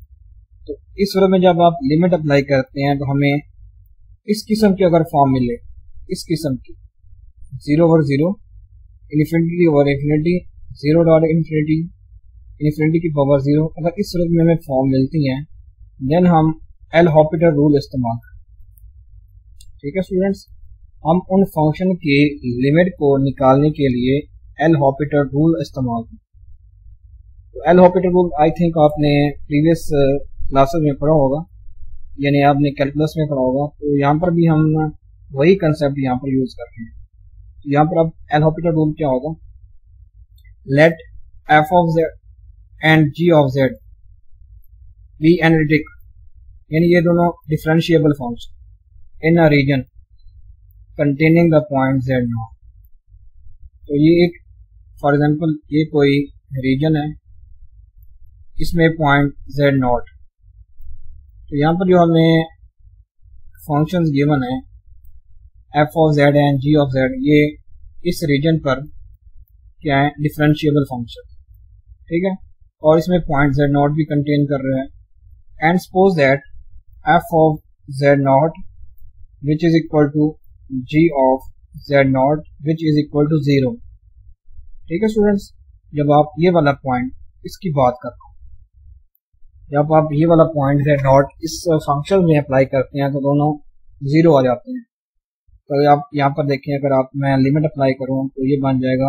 तो इस सूरत में जब आप लिमिट अप्लाई करते हैं तो हमें इस किस्म की अगर फॉर्म मिले, इस किस्म की 0 over 0, infinity over infinity, 0 dot infinity, infinity की पावर 0, अगर इस सूरत में हमें फॉर्म मिलती हैं देन हम एल हॉपिटल रूल इस्तेमाल करें। ठीक है स्टूडेंट्स, हम उन फंक्शन की लिमिट को निकालने के लिए एल हॉपिटल रूल इस्तेमाल करें। तो L Hôpital rule I think आपने प्रीवियस क्लासेस में पढ़ा होगा, यानी आपने कैलकुलस में पढ़ा होगा, तो यहाँ पर भी हम वही कंसेप्ट यहाँ पर यूज करते हैं। तो यहाँ पर अब एल हॉपिटल रूल क्या होगा? Let f of z and g of z be analytic, यानी ये दोनों differentiable function in a region containing the point z naught. तो ये एक फॉर एग्जांपल ये कोई रीजन है, इसमें पॉइंट जेड नॉट, तो यहाँ पर जो हमें फंक्शंस गिवन है f of z and g of z, ये इस रीजन पर क्या है डिफरेंशिएबल फंक्शन। ठीक है, और इसमें पॉइंट जेड नॉट भी कंटेन कर रहे हैं। And suppose that f of z naught which is equal to g of z naught which is equal to 0। ठीक है स्टूडेंट्स, जब आप ये वाला पॉइंट इसकी बात कर रहे हो, जब आप ये वाला पॉइंट जेड नॉट इस फंक्शन में अप्लाई करते हैं तो दोनों 0 आ जाते हैं। तो आप यहाँ पर देखें, अगर मैं लिमिट अप्लाई करूँ तो ये बन जाएगा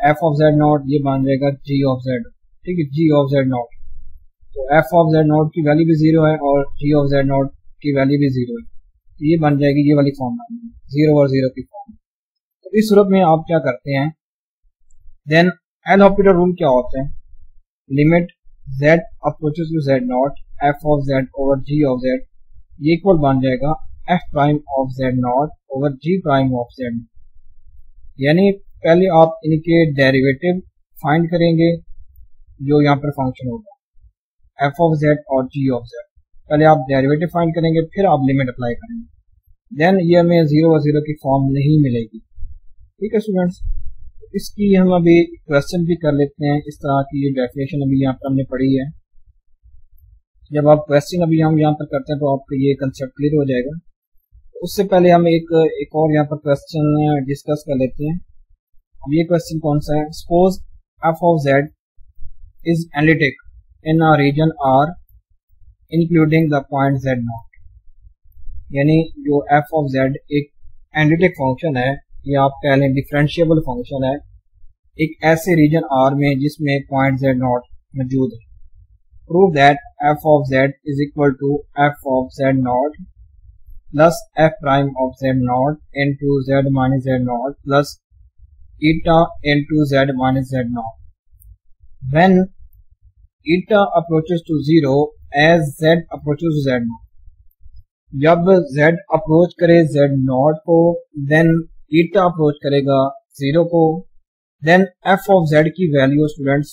एफ ऑफ जेड नॉट, ये बन जाएगा जी ऑफ जेड। ठीक है, जी ऑफ जेड नॉट, तो एफ ऑफ जेड नॉट की वैल्यू भी 0 है और जी ऑफ जेड नॉट की वैल्यू भी 0 है, तो ये बन जाएगी ये वाली फॉर्म, 0 ओवर 0 की फॉर्म। तो इस सूरत में आप क्या करते हैं, देन एल हॉपिटल रूल क्या होता है? Limit z approaches to z naught f of z over g of z, ये इक्वल बन जाएगा f prime of z naught over g prime of z। यानी पहले आप इनके डेरिवेटिव फाइंड करेंगे जो यहाँ पर फंक्शन होगा f of z और g of z, पहले आप डेरिवेटिव फाइंड करेंगे, फिर आप लिमिट अप्लाई करेंगे, देन ये हमें 0 और 0 की फॉर्म नहीं मिलेगी। ठीक है स्टूडेंट्स, इसकी हम अभी क्वेश्चन भी कर लेते हैं। इस तरह की ये डेफिनेशन अभी यहाँ पर हमने पढ़ी है। जब आप क्वेश्चन अभी हम यहाँ पर करते हैं तो आपको ये कंसेप्ट क्लियर हो जाएगा। उससे पहले हम एक और यहाँ पर क्वेश्चन डिस्कस कर लेते हैं। अब ये क्वेश्चन कौन सा है? Suppose f of z is analytic in a region R including the point z naught, यानी जो एफ ऑफ जेड एक एनालिटिक फंक्शन है, ये आप कह लें डिफरेंशिएबल फंक्शन है एक ऐसे रीजन आर में जिसमें पॉइंट जेड नॉट मौजूद है। Prove that f of z is equal to f of z naught plus f prime of z naught into z minus z naught plus eta into z minus z naught when eta approaches to zero as z approaches to z naught. जब z अप्रोच करे z नॉट को, देन ईटा अप्रोच करेगा जीरो को, देन f ऑफ z की वैल्यू स्टूडेंट्स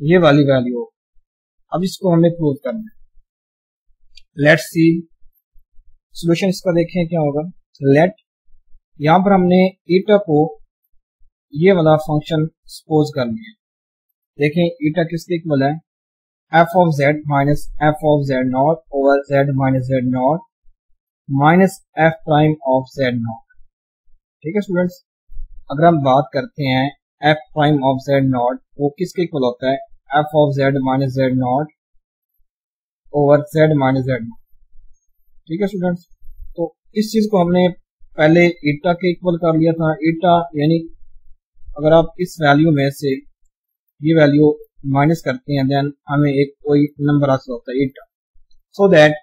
ये वाली वैल्यू। अब इसको हमें प्रूव करना है। लेट्स सी सॉल्यूशन इसका देखें क्या होगा। लेट यहां पर हमने ईटा को ये वाला फंक्शन सपोज कर लिया। देखें ईटा किसके इक्वल है, f of z minus f of z naught over z minus z naught minus f prime of z not. ठीक है स्टूडेंट्स, अगर हम बात करते हैं f prime of z not वो किसके इक्वल होता है, f of z minus z naught over z minus z not. ठीक है स्टूडेंट्स, तो इस चीज को हमने पहले ईटा के इक्वल कर लिया था। ईटा यानी अगर आप इस वैल्यू में से ये वैल्यू माइनस करते हैं देन हमें एक कोई नंबर हासिल होता है eta, so that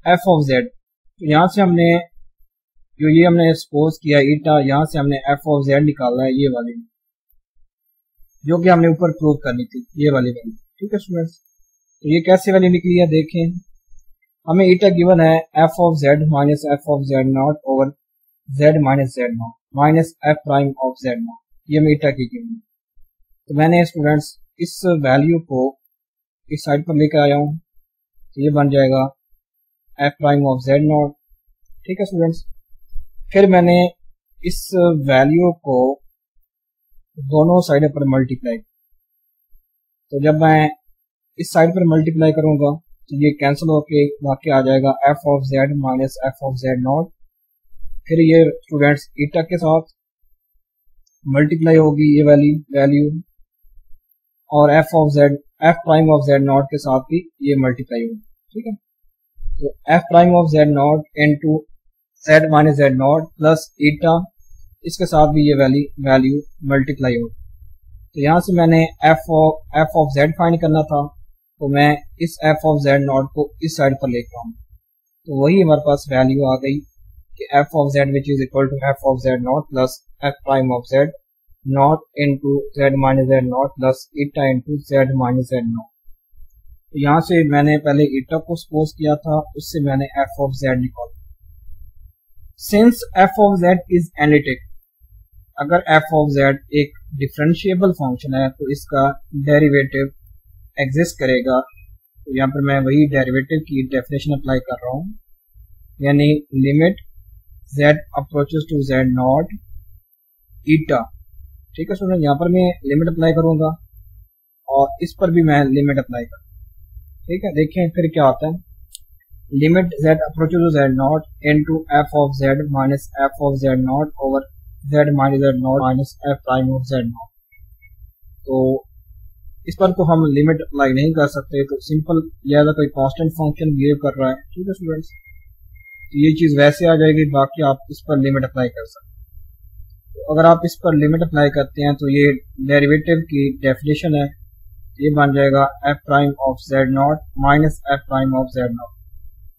f of z, तो यहाँ से हमने जो ये हमने सपोज किया ईटा, यहाँ से हमने f ऑफ z निकाला है ये वाली, जो कि हमने ऊपर प्रूव करनी थी ये वाली वैल्यू। ठीक है स्टूडेंट्स, तो ये कैसे वैल्यू निकली है देखें। हमें ईटा गिवन है f of z minus f of z naught over z minus z naught minus f prime of z not, ये हमें ईटा की गिवन है। तो मैंने स्टूडेंट्स इस वैल्यू को इस साइड पर लेकर आया हूँ, तो ये बन जाएगा f prime of z not. ठीक है स्टूडेंट्स, फिर मैंने इस वैल्यू को दोनों साइड पर मल्टीप्लाई, तो जब मैं इस साइड पर मल्टीप्लाई करूंगा तो ये कैंसिल होके बाकी आ जाएगा f of z minus f of z not. फिर ये स्टूडेंट्स ईटा के साथ मल्टीप्लाई होगी ये वाली वैल्यू, और f prime of z not के साथ भी ये मल्टीप्लाई होगी। ठीक है, तो f prime of z naught into z minus z naught plus ईटा, इसके साथ भी ये वैल्यू मल्टीप्लाई होगी। तो यहाँ से मैंने f ऑफ z फाइंड करना था, तो मैं इस f ऑफ z नॉट को इस साइड पर लेकर आऊँ, तो वही हमारे पास वैल्यू आ गई कि f of z which is equal to f of z naught plus f prime of z naught into z minus z naught plus eta into z minus z naught. तो यहाँ से मैंने पहले ईटा को सपोज किया था, उससे मैंने f ऑफ z निकाला। Since f of z is analytic, अगर f ऑफ z एक डिफरेंशिएबल फंक्शन है तो इसका डेरिवेटिव एग्जिस्ट करेगा। तो यहाँ पर मैं वही डेरिवेटिव की डेफिनेशन अप्लाई कर रहा हूँ, यानी limit z approaches to z naught eta. ठीक है स्टूडेंट, यहाँ पर मैं लिमिट अप्लाई करूंगा और इस पर भी मैं लिमिट अप्लाई करूँगा। ठीक है, देखें फिर क्या होता है, limit z approaches to z naught into f of z minus f of z naught over z minus z naught minus f prime of z naught. तो इस पर तो हम लिमिट अप्लाई नहीं कर सकते, तो सिंपल ये कोई कांस्टेंट फंक्शन बिहेव कर रहा है। ठीक है स्टूडेंट्स, तो ये चीज वैसे आ जाएगी, बाकी आप इस पर लिमिट अप्लाई कर सकते हैं। तो अगर आप इस पर लिमिट अप्लाई करते हैं तो ये डेरिवेटिव की डेफिनेशन है, ये बन जाएगा f prime of z naught minus f prime of z naught.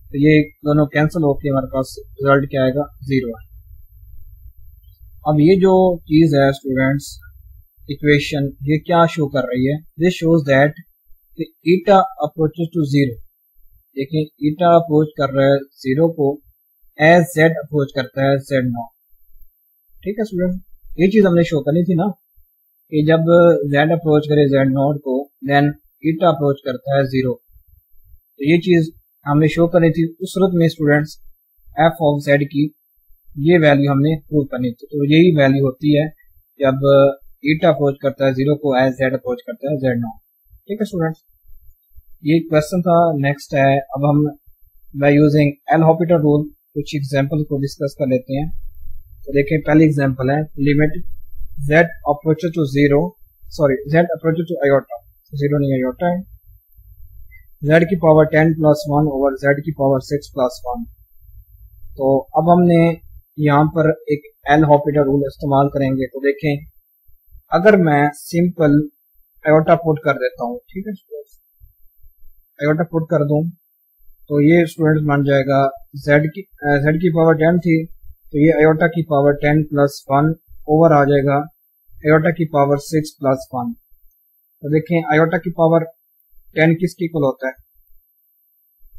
तो ये दोनों कैंसिल होकर हमारे पास रिजल्ट क्या आएगा, जीरो है। अब ये जो चीज है स्टूडेंट्स इक्वेशन, ये क्या शो कर रही है, this shows that eta approaches to zero. देखें ईटा अप्रोच कर रहा है जीरो को एज जेड अप्रोच करता है जेड नॉट। ठीक है स्टूडेंट, ये चीज हमने शो करनी थी ना कि जब जेड अप्रोच करे जेड नॉट को देन ईटा अप्रोच करता है जीरो। तो ये चीज हमने शो करनी थी। उस सूरत में स्टूडेंट्स एफ ऑफ जेड की ये वैल्यू हमने प्रूव करनी थी। तो यही वैल्यू होती है जब ईटा अप्रोच करता है जीरो को एज जेड अप्रोच करता है जेड नॉट। ठीक है स्टूडेंट्स, ये क्वेश्चन था। नेक्स्ट है, अब हम by using L Hôpital rule कुछ एग्जांपल को डिस्कस कर लेते हैं। तो देखिए पहली एग्जांपल है limit z approaches to zero, sorry z approaches to iota, zero नहीं आयोटा है, z की पावर 10 प्लस 1 ओवर z की पावर 6 प्लस 1। तो अब हमने यहाँ पर एक एल हॉपिटल रूल इस्तेमाल करेंगे। तो देखें अगर मैं सिंपल आयोटा पुट कर देता हूँ, ठीक है आयोटा पुट कर दूं, तो ये स्टूडेंट्स बन जाएगा z की पावर 10 थी, तो ये आयोटा की पावर 10 प्लस 1 ओवर आ जाएगा आयोटा की पावर 6 प्लस 1। तो देखें आयोटा की पावर 10 किसके इक्वल होता है,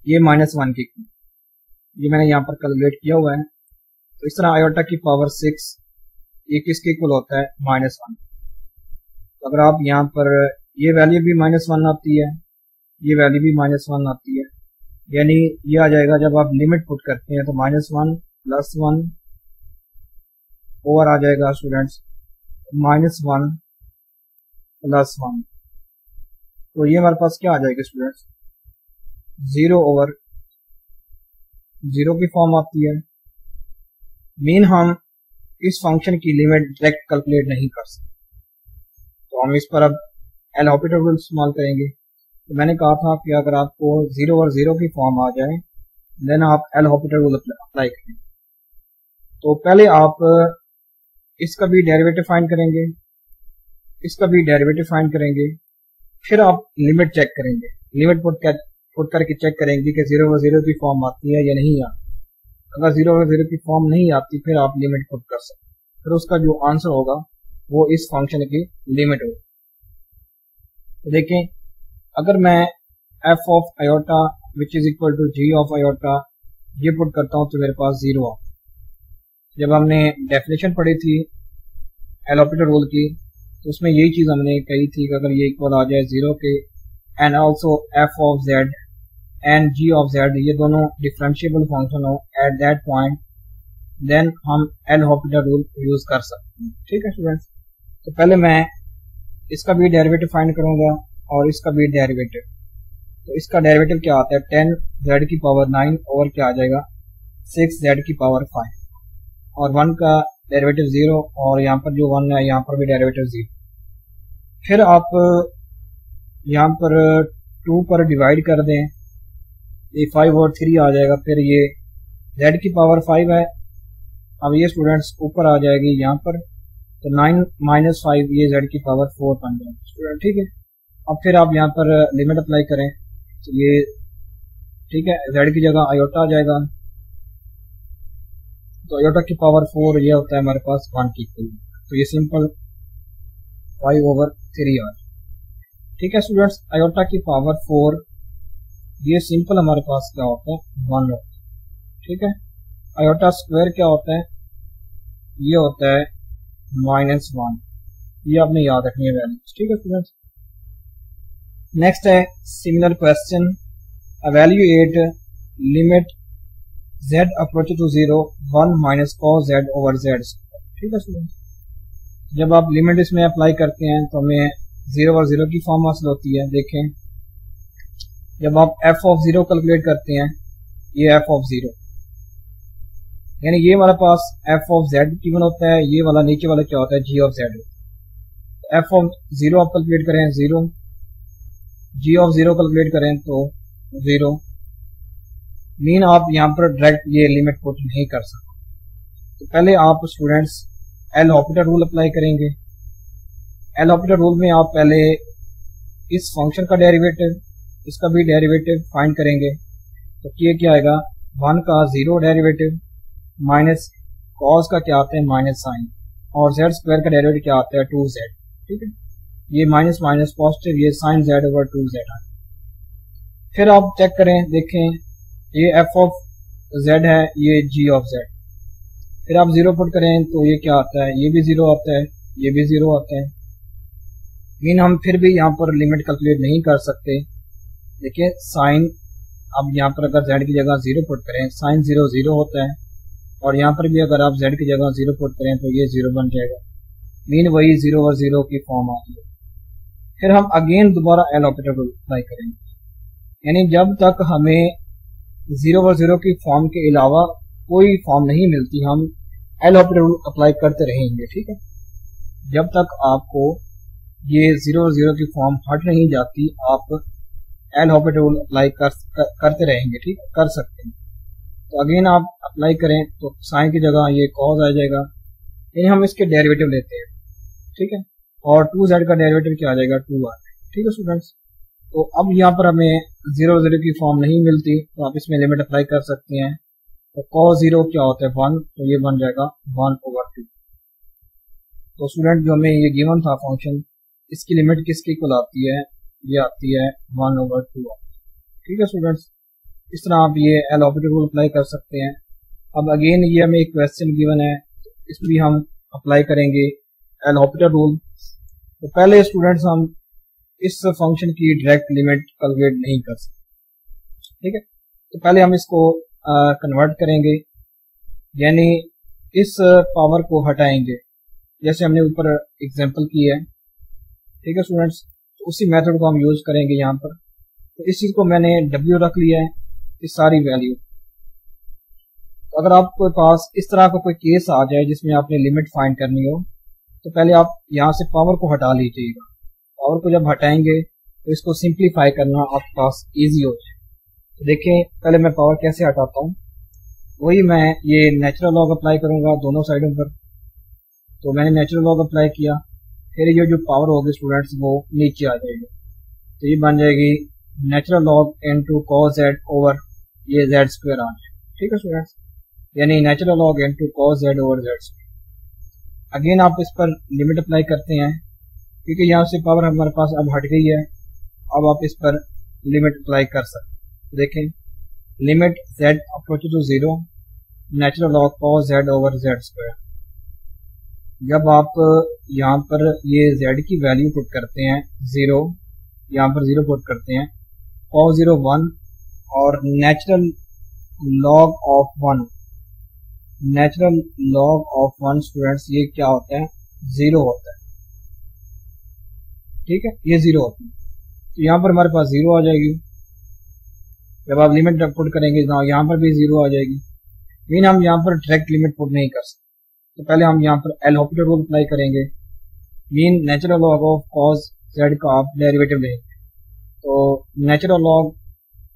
ये -1 के इक्वल, ये मैंने यहाँ पर कैलकुलेट किया हुआ है। तो इस तरह आयोटा की पावर 6 ये किसके इक्वल होता है, -1। तो अगर आप यहाँ पर ये वैल्यू भी -1 आती है, ये वैल्यू भी -1 आती है, यानी ये आ जाएगा जब आप लिमिट पुट करते हैं तो -1 प्लस 1 ओवर आ जाएगा स्टूडेंट्स -1 प्लस 1। तो ये हमारे पास क्या आ जाएगा स्टूडेंट्स, 0 ओवर 0 की फॉर्म आती है। मीन हम इस फंक्शन की लिमिट डायरेक्ट कैलकुलेट नहीं कर सकते, तो हम इस पर अब एल हॉपिटल रूल इस्तेमाल करेंगे। तो मैंने कहा था कि अगर आपको 0 और 0 की फॉर्म आ जाए देन आप एल हॉपिटल रूल अप्लाई करें। तो पहले आप इसका भी डेरिवेटिव फाइंड करेंगे, इसका भी डेरिवेटिव फाइंड करेंगे, फिर आप लिमिट चेक करेंगे, लिमिट पुट करके चेक करेंगे कि 0 और 0 की फॉर्म आती है या नहीं आती। अगर 0 और 0 की फॉर्म नहीं आती फिर आप लिमिट पुट कर सकते, फिर उसका जो आंसर होगा वो इस फंक्शन की लिमिट होगी। तो देखें अगर मैं f of iota which is equal to g of iota ये पुट करता हूँ तो मेरे पास 0 आ। जब हमने डेफिनेशन पढ़ी थी एल हॉपिटल रूल की तो उसमें यही चीज हमने कही थी कि अगर ये इक्वल आ जाए 0 के and also f of z and g of z ये दोनों डिफरेंशिएबल फंक्शन हो एट दैट पॉइंट, देन हम एल हॉपिटल रूल यूज कर सकते हैं। ठीक है स्टूडेंट्स, तो पहले मैं इसका भी डेरिवेटिव फाइंड करूंगा और इसका भी डेरिवेटिव। तो इसका डेरिवेटिव क्या आता है, 10z की पावर 9 ओवर क्या आ जाएगा 6z की पावर 5, और 1 का डेरिवेटिव 0 और यहाँ पर जो 1 है यहाँ पर भी डेरिवेटिव 0। फिर आप यहाँ पर 2 पर डिवाइड कर दें, ये 5 और 3 आ जाएगा, फिर ये z की पावर 5 है, अब ये स्टूडेंट्स ऊपर आ जाएगी यहाँ पर, तो 9 माइनस 5 ये z की पावर 4 बन जाएगी स्टूडेंट। ठीक है, अब फिर आप यहाँ पर लिमिट अप्लाई करें तो ये ठीक है z की जगह आयोटा आ जाएगा, तो आयोटा की पावर 4 ये होता है हमारे पास 1 की इक्वल, तो ये सिंपल 5 ओवर 3 आ। ठीक है स्टूडेंट्स, आयोटा की पावर 4 ये सिंपल हमारे पास क्या होता है 1 होता है। ठीक है, आयोटा स्क्वायर क्या होता है, ये होता है -1, ये आपने याद रखनी है वैल्यूज। ठीक है स्टूडेंट्स, नेक्स्ट है similar question, evaluate limit z approach to 0 1 minus cos z over z। ठीक है स्टूडेंट्स, जब आप लिमिट इसमें अप्लाई करते हैं तो हमें 0 और 0 की फॉर्म हासिल होती है। देखें जब आप f ऑफ 0 कैलकुलेट करते हैं, ये f ऑफ 0 यानी ये हमारे पास f ऑफ z गिवन होता है, ये वाला नीचे वाला क्या होता है g of z। f of 0 आप कैलकुलेट करें 0, g ऑफ 0 कैलकुलेट करें तो 0, मीन आप यहाँ पर डायरेक्ट ये लिमिट पुट नहीं कर सकते। तो पहले आप students L Hôpital rule apply करेंगे। एल हॉपिटल रूल में आप पहले इस फंक्शन का डेरिवेटिव, इसका भी डेरिवेटिव फाइंड करेंगे, तो ये क्या आएगा 1 का 0 डेरिवेटिव माइनस कॉस का क्या आता है माइनस साइन, और z स्क्वायर का डेरिवेटिव क्या आता है 2z। ठीक है, ये माइनस माइनस पॉजिटिव, ये साइन z ओवर 2z है। फिर आप चेक करें, देखें ये f ऑफ z है, ये g ऑफ z, फिर आप 0 पुट करें तो ये क्या आता है, ये भी 0 आता है, ये भी 0 आता है, मीन हम फिर भी यहाँ पर लिमिट कैलकुलेट नहीं कर सकते। देखिए साइन, अब यहाँ पर अगर z की जगह 0 पुट करें साइन 0 0 होता है, और यहाँ पर भी अगर आप z की जगह 0 पुट करें तो ये 0 बन जाएगा, मीन वही 0 और 0 की फॉर्म आती है। फिर हम अगेन दोबारा एल हॉपिटल रूल अप्लाई करेंगे, यानी जब तक हमें 0 और 0 की फॉर्म के अलावा कोई फॉर्म नहीं मिलती हम एल हॉपिटल रूल अप्लाई करते रहेंगे। ठीक है, जब तक आपको ये 0 और 0 की फॉर्म हट नहीं जाती आप एल हॉपिटल रूल अप्लाई करते रहेंगे। ठीक है, कर सकते हैं। तो अगेन आप अप्लाई करें तो साइन की जगह ये कॉस आ जाएगा, यानी हम इसके डेरिवेटिव लेते हैं। ठीक है, और 2z का डेरिवेटिव क्या आ जाएगा 2 आ जाएगा। ठीक है स्टूडेंट्स, तो अब यहाँ पर हमें 0 की फॉर्म नहीं मिलती, तो आप इसमें लिमिट अप्लाई कर सकते हैं। तो cos 0 क्या होता है 1, तो ये बन जाएगा 1/2। तो स्टूडेंट जो हमें ये गिवन था फंक्शन, इसकी लिमिट किसके इक्वल आती है, ये आती है 1/2। ठीक है स्टूडेंट्स, इस तरह आप ये एल ऑपरेटर रूल अप्लाई कर सकते हैं। अब अगेन ये हमें एक क्वेश्चन गिवन है, इसमें भी हम अप्लाई करेंगे एल ऑपरेटर रूल। तो पहले स्टूडेंट्स हम इस फंक्शन की डायरेक्ट लिमिट कैलकुलेट नहीं कर सकते, ठीक है। तो पहले हम इसको कन्वर्ट करेंगे, यानी इस पावर को हटाएंगे, जैसे हमने ऊपर एग्जांपल की है, ठीक है स्टूडेंट्स। तो उसी मेथड को हम यूज करेंगे यहाँ पर। तो इस चीज को मैंने W रख लिया है, इस सारी वैल्यू। तो अगर आपके पास इस तरह का कोई केस आ जाए जिसमें आपने लिमिट फाइंड करनी हो, तो पहले आप यहाँ से पावर को हटा लीजिएगा। पावर को जब हटाएंगे तो इसको सिंप्लीफाई करना आपके पास इजी हो जाए। तो देखें पहले मैं पावर कैसे हटाता हूँ। वही मैं ये नेचुरल लॉग अप्लाई करूंगा दोनों साइडों पर। तो मैंने नेचुरल लॉग अप्लाई किया, फिर ये जो पावर होगी स्टूडेंट्स वो नीचे आ जाएगी। तो ये बन जाएगी natural log into cos z over ये z² आ जाए, ठीक है स्टूडेंट्स, यानी natural log into cos z over z²। Again आप इस पर लिमिट अप्लाई करते हैं, क्योंकि यहाँ से पावर हमारे पास अब हट गई है। अब आप इस पर लिमिट अप्लाई कर सकते हैं। देखें limit z approach to 0 natural log cos z over z²। जब आप यहाँ पर ये z की वैल्यू पुट करते हैं 0, यहाँ पर 0 पुट करते हैं, cos 0 1 और natural log of 1, natural log of 1 students ये क्या होता है 0 होता है, ठीक है, ये 0 होता है। तो यहाँ पर हमारे पास 0 आ जाएगी। जब आप लिमिट पुट करेंगे यहाँ पर भी 0 आ जाएगी। लेकिन हम यहाँ पर डायरेक्ट लिमिट पुट नहीं कर सकते, तो पहले हम यहाँ पर एल ऑपरेटर रूल अप्लाई करेंगे। Mean natural log of cos z का आप डेरिवेटिव लेंगे। तो natural log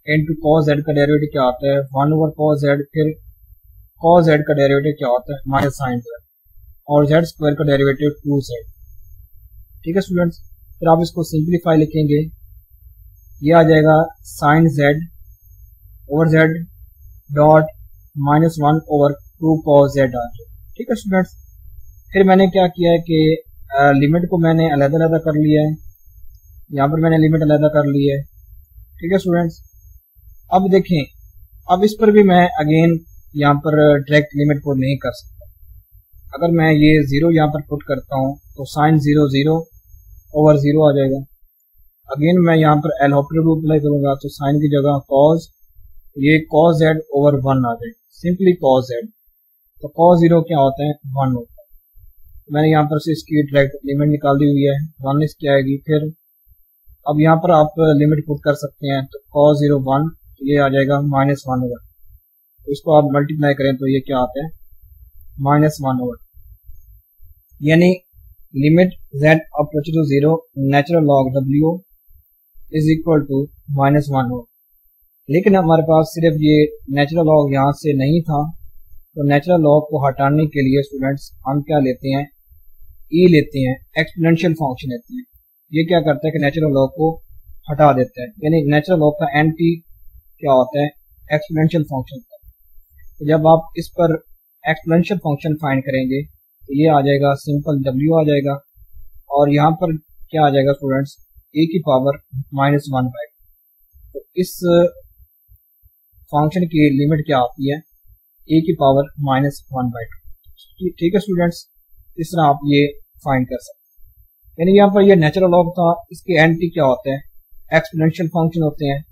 into cos z का डेरिवेटिव क्या आता है 1/cos z, फिर cos z का डेरिवेटिव क्या होता है -sin z, और z² का डेरिवेटिव 2z, ठीक है स्टूडेंट्स। फिर आप इसको सिंप्लीफाई लिखेंगे, ये आ जाएगा sin z over z dot -1/2 cos z आ जाएगा, ठीक है स्टूडेंट्स। फिर मैंने क्या किया है कि लिमिट को मैंने अलग-अलग कर लिया है, यहाँ पर मैंने लिमिट अलग कर ली है, ठीक है स्टूडेंट्स। अब देखें, अब इस पर भी मैं अगेन यहाँ पर डायरेक्ट लिमिट पुट नहीं कर सकता। अगर मैं ये 0 यहाँ पर पुट करता हूँ तो sin 0 0 ओवर 0 आ जाएगा। अगेन मैं यहाँ पर एल ऑपरेटर रूल अप्लाई करूंगा, तो साइन की जगह cos, ये cos z ओवर 1 आ जाएगा, सिंपली cos z। तो cos 0 क्या होता है 1 होता है। तो मैंने यहाँ पर से इसकी डायरेक्ट लिमिट निकाल दी हुई है, 1 इसकी आएगी। फिर अब यहाँ पर आप लिमिट पुट कर सकते हैं, तो cos 0 1, ये आ जाएगा -1 ओवर। तो इसको आप मल्टीप्लाई करें तो ये क्या आता है -1 ओवर, यानी limit z approach to 0 natural log w is equal to -1 over. लेकिन हमारे पास सिर्फ ये नेचुरल लॉग यहाँ से नहीं था, तो नेचुरल लॉग को हटाने के लिए स्टूडेंट्स हम क्या लेते हैं, e लेते हैं, एक्सपोनेंशियल फंक्शन लेते हैं। ये क्या करता है कि नेचुरल लॉग को हटा देता है, यानी नेचुरल लॉग का एंटी क्या होता है एक्सपोनेंशियल फंक्शन। तो जब आप इस पर एक्सपोनेंशियल फंक्शन फाइंड करेंगे तो ये आ जाएगा सिंपल w आ जाएगा, और यहाँ पर क्या आ जाएगा स्टूडेंट्स a की पावर -1/2। तो इस फंक्शन की लिमिट क्या आती है a की पावर -1/2, ठीक है स्टूडेंट्स। इस तरह आप ये फाइंड कर सकते हैं। यानी यहाँ पर ये नेचुरल लॉग था, इसके एंटी क्या होते हैं एक्सपोनेंशियल फंक्शन होते हैं।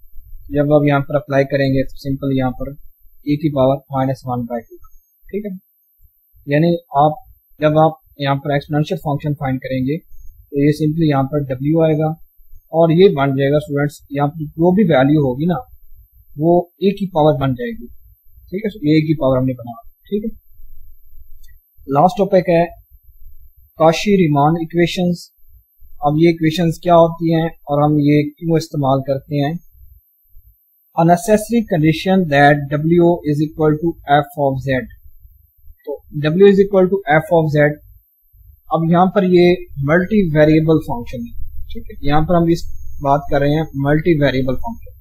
जब आप यहाँ पर अप्लाई करेंगे तो सिंपल यहाँ पर a की पावर -1/2, ठीक है। यानी आप जब आप यहाँ पर एक्सपोनेंशियल फंक्शन फाइंड करेंगे तो ये सिंपली यहाँ पर w आएगा, और ये बन जाएगा स्टूडेंट्स यहाँ पर जो भी वैल्यू होगी ना वो a की पावर बन जाएगी, ठीक है। a की पावर हमने बना, ठीक है। लास्ट टॉपिक है काशी-रीमान इक्वेशंस। अब ये इक्वेशंस क्या होती हैं और हम ये क्यों इस्तेमाल करते हैं। A necessary condition that w is equal to f of z। तो w is equal to f of z। अब यहाँ पर ये मल्टी वेरिएबल फंक्शन है, ठीक है। यहाँ पर हम इस बात कर रहे हैं मल्टी वेरिएबल फंक्शन।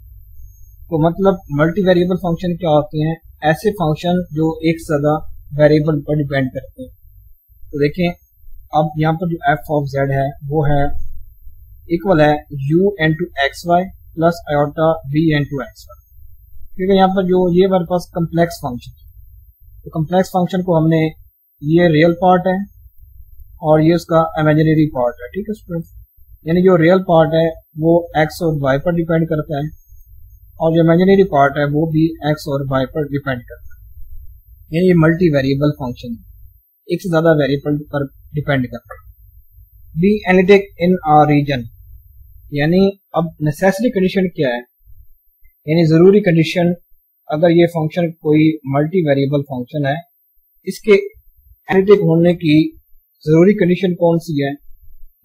तो मतलब मल्टी वेरिएबल फंक्शन क्या होते हैं? ऐसे फंक्शन जो एक से ज्यादा वेरिएबल पर डिपेंड करते हैं। तो देखें अब यहाँ पर जो एफ ऑफ जेड है वो है इक्वल है u into x y plus iota v into x y. ठीक है, यहाँ पर जो ये हमारे पास कम्प्लेक्स फंक्शन, तो कम्प्लेक्स फंक्शन को हमने, ये रियल पार्ट है और ये उसका इमेजिनरी पार्ट है। ठीक है स्टूडेंट्स, यानी जो रियल पार्ट है वो x और y पर डिपेंड करता है और जो इमेजिनरी पार्ट है वो भी x और y पर डिपेंड करता है। यानी ये मल्टी वेरिएबल फंक्शन है, एक से ज्यादा वेरिएबल पर डिपेंड करता है। Be analytic in a region, यानी अब नेसेसरी कंडीशन क्या है, यानी जरूरी कंडीशन अगर ये फंक्शन कोई मल्टी वेरिएबल फंक्शन है, इसके एनालिटिक होने की जरूरी कंडीशन कौन सी है?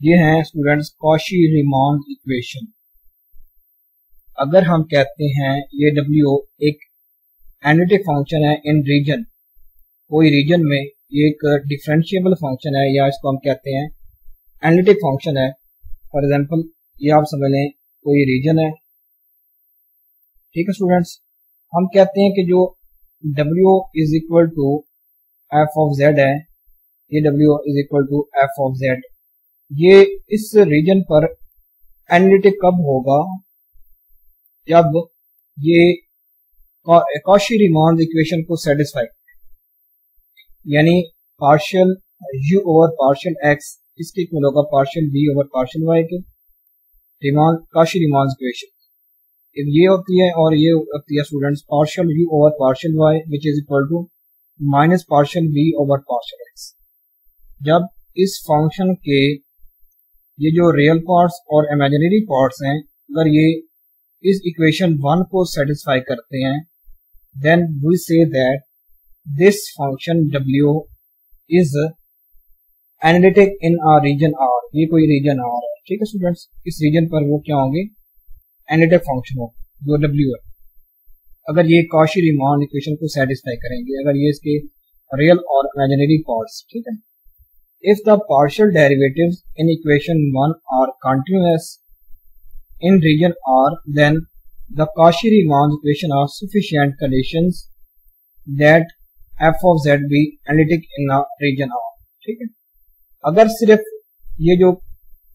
ये है स्टूडेंट्स कॉशी-रीमान इक्वेशन। अगर हम कहते हैं ये W एक एनालिटिक फंक्शन है इन रीजन, कोई रीजन में ये एक डिफरेंशिएबल फंक्शन है या इसको हम कहते हैं एनालिटिक फंक्शन है। फॉर एग्जांपल ये आप समझ लें कोई रीजन है। ठीक है स्टूडेंट्स, हम कहते हैं कि जो W is equal to f of z है, ये W is equal to f of z, ये इस रीजन पर एनालिटिक कब होगा? जब ये कॉशी-रीमान इक्वेशन को सेटिस्फाई, यानी partial u over partial x इसके इक्वल होगा partial v over partial y के। रीमान कॉशी-रीमान इक्वेशन ये होती है और ये होती है students partial u over partial y which is equal to minus partial v over partial x। जब इस फंक्शन के ये जो रियल पार्ट्स और इमेजिनरी पार्ट्स हैं अगर ये इस इक्वेशन 1 को सेटिस्फाई करते हैं, then we say that this function W is analytic in a region R। ये कोई रीजन R है। ठीक है स्टूडेंट्स, इस रीजन पर वो क्या होंगे? एनालिटिक फंक्शन हो जो W है, अगर ये कॉशी-रीमान इक्वेशन को सेटिस्फाई करेंगे, अगर ये इसके रियल और इमेजिनरी पार्ट्स। ठीक है, if the partial derivatives in equation 1 are continuous in region R, then the Cauchy-Riemann equation are sufficient conditions that f of z be analytic in a region R। ठीक है, अगर सिर्फ ये जो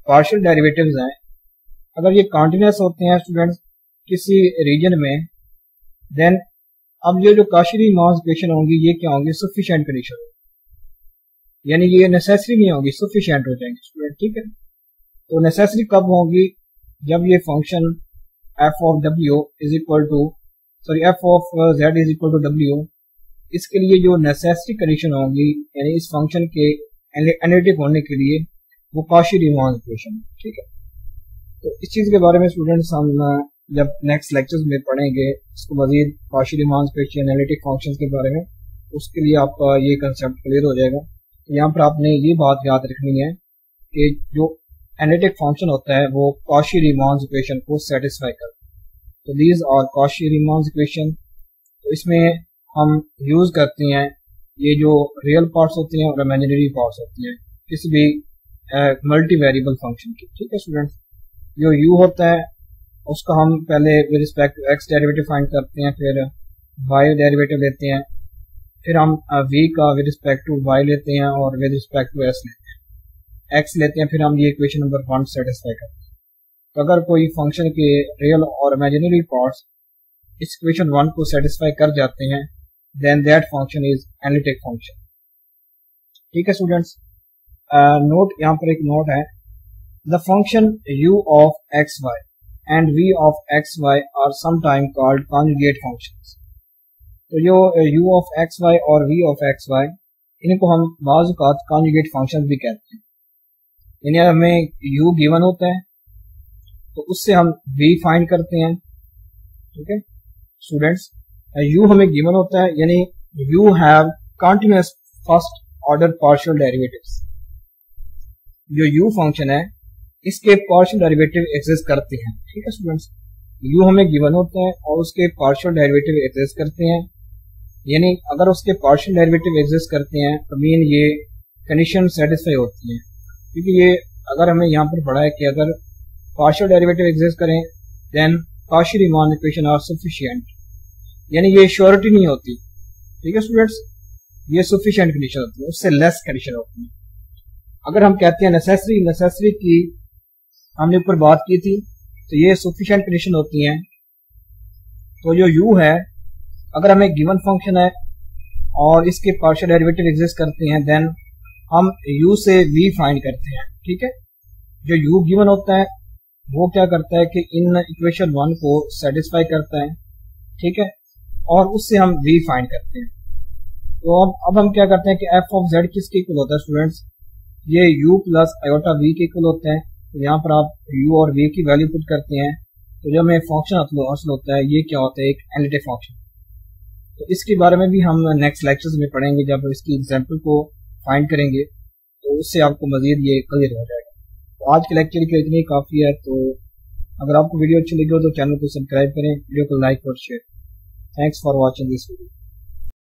पार्शियल डेरिवेटिव्स हैं अगर ये कंटिन्यूस होते हैं स्टूडेंट्स किसी रीजन में, देन अब ये जो Cauchy-Riemann इक्वेशन होंगी ये क्या होंगी? सफिशिएंट कंडीशन, यानी ये नेसेसरी नहीं होगी, सफिशिएंट हो जाएंगे स्टूडेंट। ठीक है, तो नेसेसरी कब होगी? जब ये function f of W is equal to f of Z is equal to W, इसके लिए जो नेसेसरी कंडीशन होगी यानी इस फंक्शन के एनालिटिक होने के लिए वो कॉशी-रीमान इक्वेशन। ठीक है, तो इस चीज के बारे में स्टूडेंट्स हम जब नेक्स्ट लेक्चर्स में पढ़ेंगे इसको मजीद कॉशी-रीमान इक्वेशन एनालिटिक फंक्शंस के बारे में, उसके लिए आपका ये कंसेप्ट क्लियर हो जाएगा। यहाँ पर आपने ये बात याद रखनी है कि जो एनालिटिक फंक्शन होता है वो कॉशी-रीमान इक्वेशन को सेटिस्फाई करता है। तो दीज आर कॉशी-रीमान इक्वेशन। तो इसमें हम यूज करते हैं ये जो रियल पार्ट्स होते हैं और इमेजिनरी पार्ट्स होती हैं किसी भी मल्टी वेरिएबल फंक्शन की। ठीक है स्टूडेंट्स, जो u होता है उसका हम पहले with respect to x derivative find करते हैं, फिर y डेरिवेटिव लेते हैं, फिर हम v का विद रिस्पेक्ट टू y लेते हैं और विद रिस्पेक्ट टू s लेते हैं, x लेते हैं, फिर हम ये इक्वेशन नंबर 1 सेटिस्फाई करते हैं। तो अगर कोई फंक्शन के रियल और इमेजिनरी पार्ट्स इस इक्वेशन 1 को सेटिस्फाई कर जाते हैं, then that function is analytic function. ठीक है स्टूडेंट्स, नोट यहाँ पर एक नोट है, the function u of x y and v of x y are sometime called conjugate functions. तो जो u ऑफ एक्स वाई और v ऑफ एक्स वाई इनको हम बाज़ औक़ात कॉन्जुगेट फंक्शंस भी कहते हैं। यानी हमें u गिवन होता है तो उससे हम v फाइंड करते हैं। ठीक है स्टूडेंट्स, u हमें गिवन होता है यानी you have continuous first order partial derivatives. जो u फंक्शन है इसके पार्शियल डेरिवेटिव एग्जिस्ट करते हैं। ठीक है स्टूडेंट्स, u हमें गिवन होता है और उसके पार्शियल डेरिवेटिव एग्जिस्ट करते हैं, यानी अगर उसके पार्शियल डेरिवेटिव एग्जिस्ट करते हैं तो मीन ये कंडीशन सेटिस्फाई होती है। क्योंकि ये अगर हमें यहाँ पर पढ़ा है कि अगर पार्शियल डेरिवेटिव एग्जिस्ट करें then Cauchy Riemann equation are sufficient, यानी ये श्योरिटी नहीं होती, ठीक है स्टूडेंट्स, ये सफिशिएंट कंडीशन होती है, उससे लेस कंडीशन होती है। अगर हम कहते हैं नेसेसरी की हमने ऊपर बात की थी, तो ये सफिशिएंट कंडीशन होती हैं। तो जो u है, अगर हमें गिवन फंक्शन है और इसके पार्शियल डेरिवेटिव एग्जिस्ट करते हैं देन हम u से v फाइंड करते हैं, ठीक है। जो u गिवन होता है वो क्या करता है कि इन इक्वेशन 1 को सेटिस्फाई करता है, ठीक है, और उससे हम v फाइंड करते हैं। तो अब हम क्या करते हैं कि f ऑफ z किसके इक्वल होता है स्टूडेंट्स, ये u प्लस आयोटा v के इक्वल होते हैं। तो यहाँ पर आप u और v की वैल्यू पुट करते हैं, तो जब हमें फंक्शन हासिल होता है, ये क्या होता है, एक एनालिटिक फंक्शन। तो इसके बारे में भी हम नेक्स्ट लेक्चर्स में पढ़ेंगे, जब इसकी एग्जांपल को फाइंड करेंगे तो उससे आपको मजीद ये क्लियर हो जाएगा। तो आज के लेक्चर के इतनी काफ़ी है। तो अगर आपको वीडियो अच्छी लगी हो तो चैनल को सब्सक्राइब करें, वीडियो को लाइक और share. Thanks for watching this video.